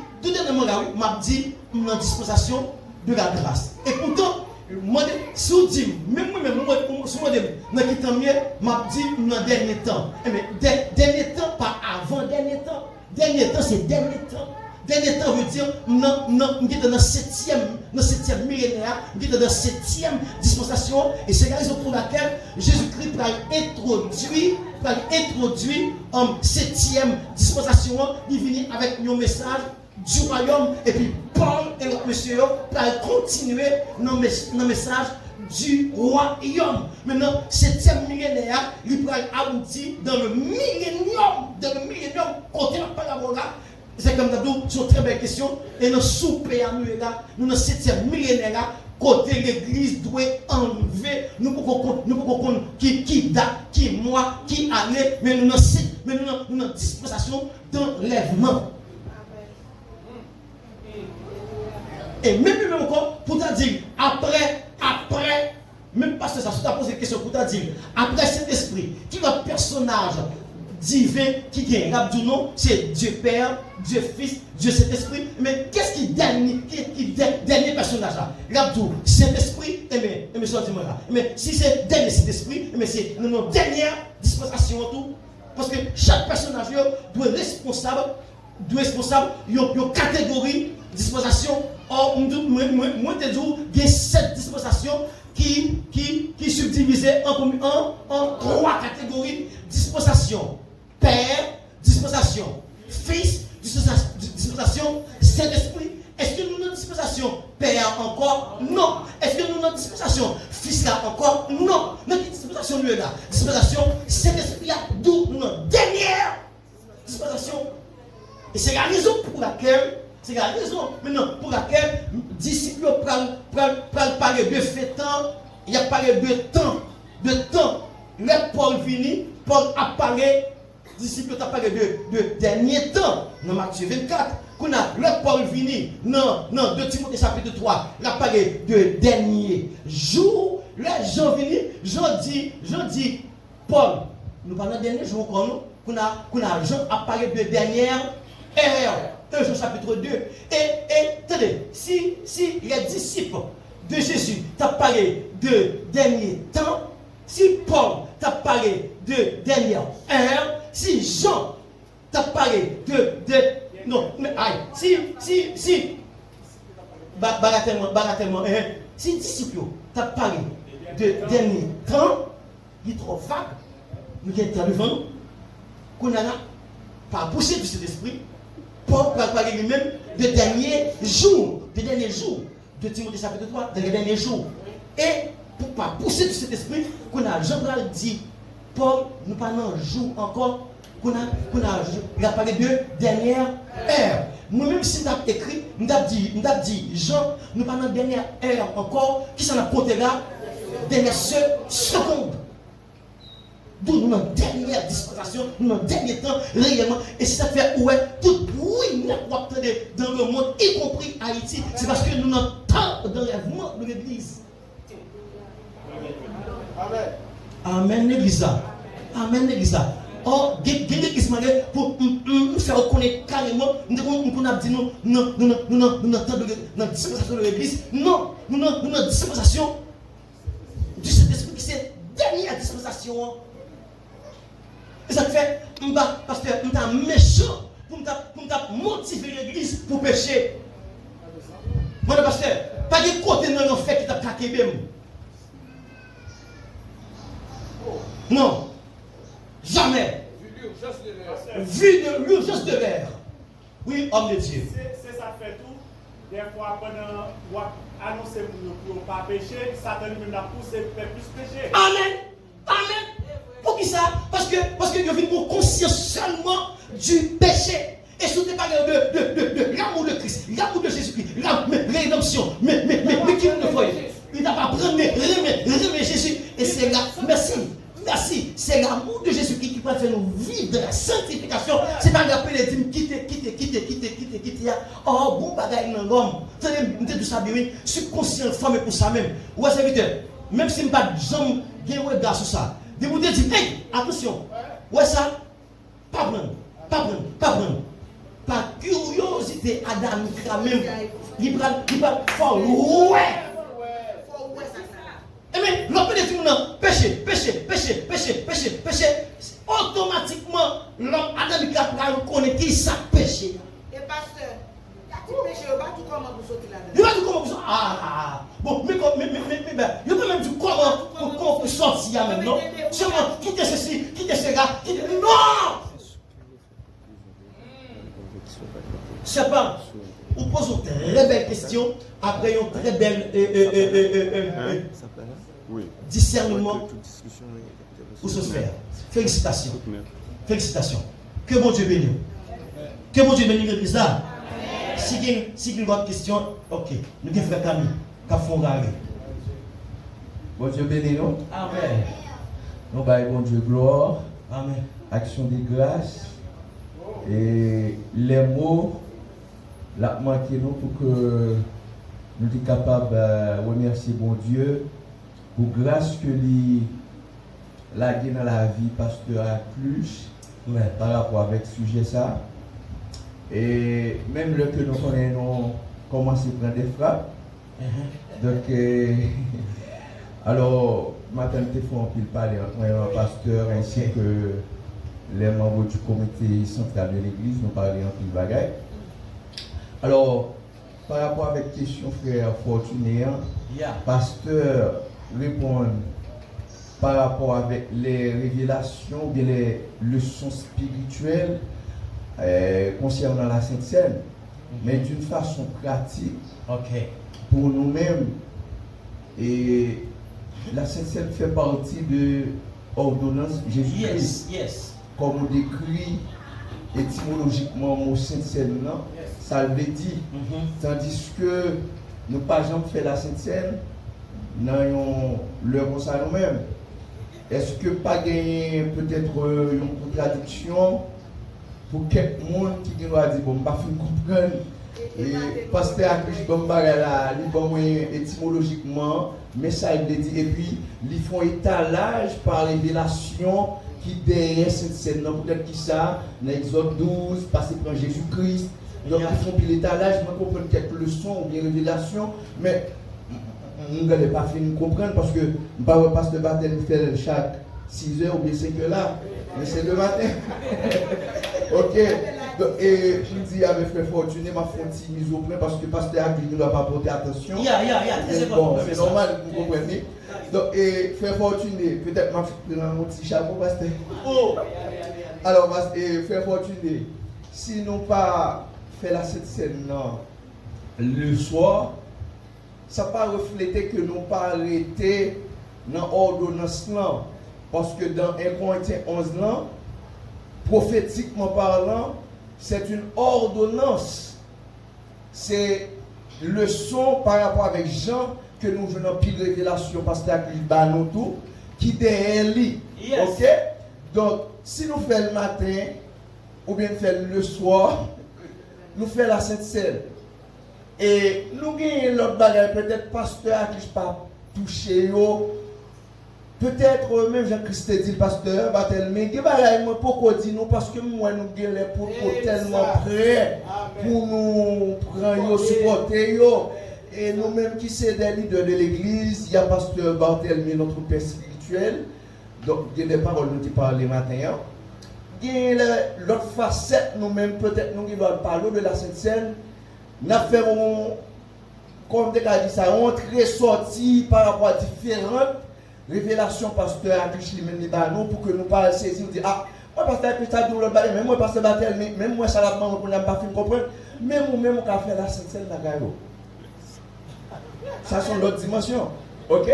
une dispensation de la grâce. Et pourtant, moi, si vous dites, même moi-même, si vous dites, dans le m'a dit dans le dernier temps. Mais dernier temps, pas avant dernier temps. Dernier temps, c'est dernier temps. Dernier temps veut dire, nous sommes dans le 7e millénaire, nous sommes dans la 7e dispensation. Et c'est la raison pour laquelle Jésus-Christ va introduire en 7e dispensation. Il vient avec un message du royaume. Et puis Paul et l'autre monsieur va continuer dans le message du royaume. Maintenant, 7e millénaire, il va aboutir dans le millénium. Côté la parabole là. C'est comme ça, c'est une très belle question. Et nous souper à nous là, nous dans le 7e millénaire là, côté l'église doit enlever, nous pouvons comprendre qui date, qui mois, qui année, mais nous dans dispensation d'enlèvement. Et même encore, pour te dire, après, même parce que ça, je t'ai posé une question pour te dire, après cet esprit, qui est le personnage divin qui gagne, c'est Dieu Père, Dieu Fils, Dieu Saint-Esprit. Mais qu'est-ce qui dernier personnage là? Rabdou, Saint-Esprit, mais si c'est dernier Saint-Esprit, mais c'est notre dernière dispensation tout. Parce que chaque personnage doit être responsable une catégorie de dispensation. Or, moi, te dis, il y a 7 dispensations qui subdivisées en 3 catégories. Dispensation Père, dispensation Fils, dispensation Saint-Esprit. Est-ce que nous avons une dispensation Père encore? Non. Est-ce que nous avons une dispensation Fils là encore? Non. Notre dispensation lui est là. Dispensation Saint-Esprit là, d'où nous avons dernière dispensation. Et c'est la raison pour laquelle disciples parlent de fêtant, il y a parlé de temps. Le Paul vini, Paul apparaît, disciples ont parlé de dernier temps, dans Matthieu 24. Quand le Paul vini, dans 2 Timothée chapitre 3, il apparaît de dernier jour. Les gens vini, je dis, Paul, nous parlons de dernier jour, quand Jean apparaît de dernière heure. 1 Jean chapitre 2. Et attendez, si les disciples de Jésus t'a parlé de dernier temps, si Paul t'a parlé de dernière heure, si Jean t'a parlé non, mais aïe, si baratement, si disciples t'a parlé de dernier temps, il est trop vague, nous sommes devant nous, qu'on a pas poussé de cet esprit. Paul va parler lui-même de derniers jours, de Timothée chapitre 3, de derniers jours. Et pour ne pas pousser de cet esprit, qu'on a Jean-Paul dit, Paul, nous parlons un jour encore, il a parlé de dernière heure. Nous-mêmes, si nous avons écrit, nous avons dit, Jean, nous parlons de dernière heure encore, qui s'en a côté là, dernière seconde. D'où nous avons dernière dispensation, nous avons dernier temps, réellement. Et si ça fait tout bruit dans le monde, y compris Haïti, c'est parce que nous avons tant d'enlèvement de l'église. Amen, l'église. Amen, l'église. Or, l'église pour nous faire reconnaître carrément, nous avons dit nous avons dans la dispensation de l'église. Non, nous avons une dispensation du Saint-Esprit qui c'est dernière dispensation. Et ça fait, parce que nous sommes méchants pour nous motiver l'église pour pécher. Moi, pasteur, pas de côté dans l'enfer qui t'a caqué même. Non. Jamais. Vu de l'urgence de l'air. Oui, homme de Dieu. C'est ça fait tout. Des fois, pendant annoncer pour ne pas pécher, Satan lui-même l'a poussé pour faire plus pécher. Amen. Amen. Pour qui ça? Parce que vous venez pour conscience seulement du péché. Et surtout pas de l'amour de Christ, l'amour de Jésus-Christ, la rédemption. Mais qui nous faut? Il n'a pas prendre Jésus. Et c'est là, merci. C'est l'amour de Jésus-Christ qui peut faire nous vivre de la sanctification. C'est pas d'appeler les dîmes, quitter. Oh, bon bagaille dans l'homme. Vous savez, tout ça, oui, subconscient, femme pour ça même. Ouais, serviteur, même si je n'ai pas de jambes, bien regard sur ça. De vous dire, hey, attention. Ouais, ça, pas prendre. Par curiosité, Adam, même, il va fort, ouais. Et mais, l'homme de Dieu, péché. Automatiquement, l'homme Adam, il reconnaître qui ça péché. Et pasteur, il y a péché, il va tout comment vous sortir là-dedans. Il va tout comment vous sortir. Bon, mais, il peut même dire comment vous sortir même, non? Seulement, quittez ceci, quittez cela, non! C'est pas. On pose une très belle question après une très belle discernement pour se faire. Félicitations. Que mon Dieu bénisse. Que mon Dieu bénisse l'église là. Si il y a une autre question, ok. Nous avons fait Camille. Nous avons Bon Dieu bénisse nous. Amen. Nous baillons bon Dieu gloire. Amen. Action de grâce. Et les mots. La manqué nous pour que nous soyons capables de remercier bon Dieu pour grâce que lui l'a gagné dans la vie pasteur Acluche par rapport avec ce sujet ça. Et même le que nous connaissons commencé à prendre des frappes. Donc alors matin nous avons fait parler entre un pasteur ainsi que les membres du comité central de l'église nous parlaient en pile bagaille. Alors, par rapport avec la question frère Fortuné, pasteur répond par rapport avec les révélations ou bien les leçons spirituelles concernant la Sainte Seine, mais d'une façon pratique pour nous-mêmes. Et la Sainte Seine fait partie de l'ordonnance Jésus-Christ. Comme on décrit étymologiquement le mot Sainte Seine, ça le dit. Tandis que nous pas jamais fait la Sainte Seine, nous avons l'œuvre ça nous-mêmes. Est-ce que pas gagner peut-être une contradiction pour quelqu'un qui doit dire bon, pas fin comprendre. Et pasteur Acluche Bombara là, il étymologiquement, mais ça il le dit. Et puis ils font étalage par révélation qui derrière cette scène, peut-être qui ça, dans Exode 12, passé par Jésus-Christ. Donc ils font puis l'étalage, je comprends quelques leçons ou bien révélations, mais nous n'allons pas finir de comprendre parce que le pasteur Batel fait chaque 6 heures ou bien 5 heures là, mais c'est le matin. Ok, donc, et je dis avec frère Fortuné, ma fonte mise au point parce que le pasteur Acluche ne doit pas porter attention. Bon, c'est normal, vous comprenez. Donc, et frère Fortuné, peut-être m'a fait mon petit chapeau, pasteur. Alors, frère Fortuné, si nous pas fait la cette scène le soir, ça n'a pas reflété que nous pas arrêté dans l'ordonnance là. Parce que dans 1 Corinthiens 11 là, prophétiquement parlant, c'est une ordonnance. C'est le son par rapport avec Jean que nous venons pile révélation parce que nous tout qui derrière lui. Ok? Donc, si nous faisons le matin ou bien faisons le soir, nous faisons la Sainte Seine. Et nous gagnons l'autre bagage, peut-être pasteur qui pas touché. Peut-être même Jean-Christ dit le pasteur, mais pourquoi dit nous parce que moi nous gagnons les propos tellement prêts pour nous prendre, supporter. Et nous-mêmes qui sommes des leaders de l'église, il y a pasteur Barthélemy, notre père spirituel. Donc, il y a des paroles nous qui parlent les matins. Il y a l'autre facette, nous-mêmes, peut-être nous qui doivent parler de la Sainte Seine. Nous avons, comme tu as dit ça, entrée-sortie par rapport à différentes. révélation pasteur à Christ lui-même nous pour que nous pas saisir ou dire ah moi pasteur Christ a dit l'autre balle même moi pasteur Batel même moi ça la demande pour n'a pas fin comprendre même ou même on va faire la sainte scène la gaio. Ça sont l'autre dimension. OK?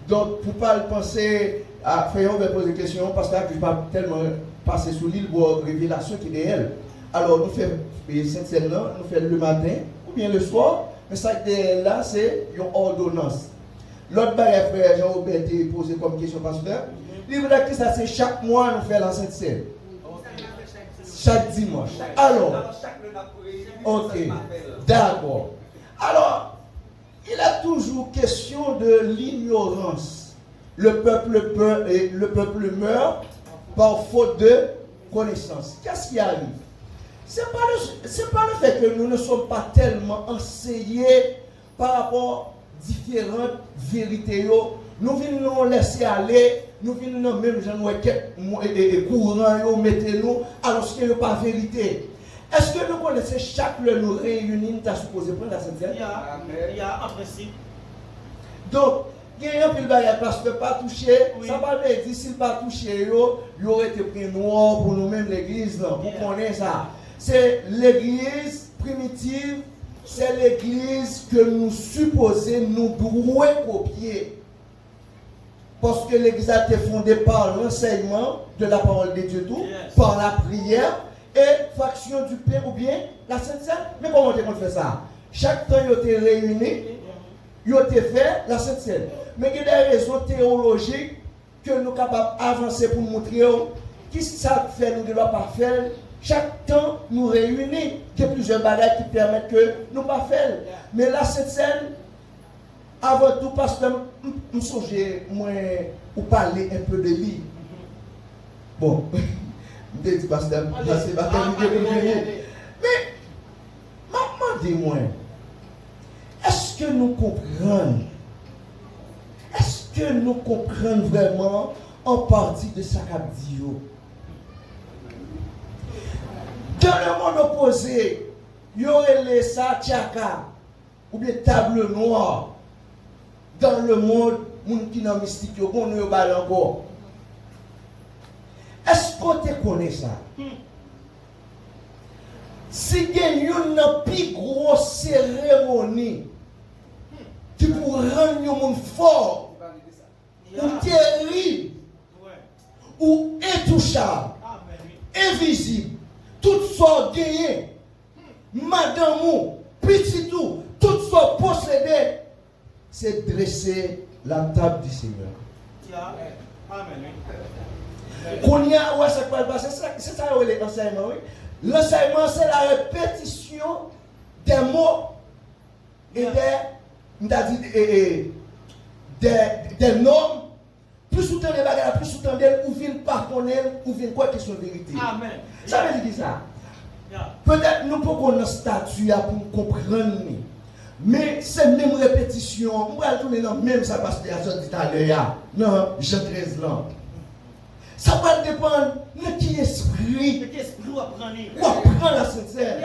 Donc pour pas penser à faire on va poser des questions pasteur Christ pas tellement passer sous l'île pour révélation qui est elle. Alors nous faisons cette scène là, nous faisons le matin ou bien le soir, mais ça là c'est une ordonnance. L'autre bagage frère Jean-Robert a posé comme question pasteur. Livre de Christ, ça c'est chaque mois nous faisons la Sainte Seine. Chaque dimanche. Alors, ok, d'accord. Alors, il est toujours question de l'ignorance. Le peuple meurt par faute de connaissance. Qu'est-ce qui arrive? C'est pas le fait que nous ne sommes pas tellement enseignés par rapport à différentes vérités. Nous venons laisser aller, nous venons même gens courant, mettez-nous, alors qu'il n'y a pas de vérité. Est-ce que nous connaissons chaque fois nous réunir, nous sommes supposés prendre la Sainte Seine? Il y a un principe. Donc, il y a un peu de bagage parce que pas touché, ça va dire s'il pas touché, il aurait été pris noir pour nous-mêmes l'église, pour connaître ça. C'est l'église primitive, c'est l'église que nous supposons nous devons copier. Parce que l'église a été fondée par l'enseignement de la parole de Dieu, tout, par la prière et fraction du pain ou bien la Sainte Seine. Mais comment on fait ça? Chaque temps, ils ont été réunis, ils ont été fait la Sainte Seine. Mais il y a des raisons théologiques que nous sommes capables d'avancer pour montrer qui ça fait, nous ne devons pas faire. Chaque temps, nous réunissons. Il y a plusieurs bagages qui permettent que nous ne pas faire. Mais la Sainte Seine, avant tout, parce que je me songeais, moi, ou parler un peu de lui. Bon, je me dis, pasteur, c'est pas terminé. Mais, maman, dis-moi, est-ce que nous comprenons? Est-ce que nous comprenons vraiment en partie de ça qu'a dit? Dans le monde opposé, il y aurait les Tchaka ou bien table noire. Dans le monde, qui n'a mystique, on ne parle encore. Est-ce qu'on te connaît ça? Si il y a une plus grosse cérémonie qui pour rendre le monde fort, ou terrible, ou intouchable, invisible, toutes sortes gagnées, madame ou petit tout, toutes sortes possédées, c'est dresser la table du Seigneur. C'est ça l'enseignement. L'enseignement, c'est la répétition des mots et des normes. Plus soutenir les bagages, plus soutenir ou viennent par connaître, ou viennent quoi qui sont vérité. Amen. Ça veut dire ça. Peut-être nous pouvons avoir un statut pour comprendre. Mais c'est même répétition. On va tourner dans même ça parce que ça dit à l'heure. Non, Jean 13 ans. Ça va dépendre de qui esprit. De qui esprit ou apprendre la Sainte Seine.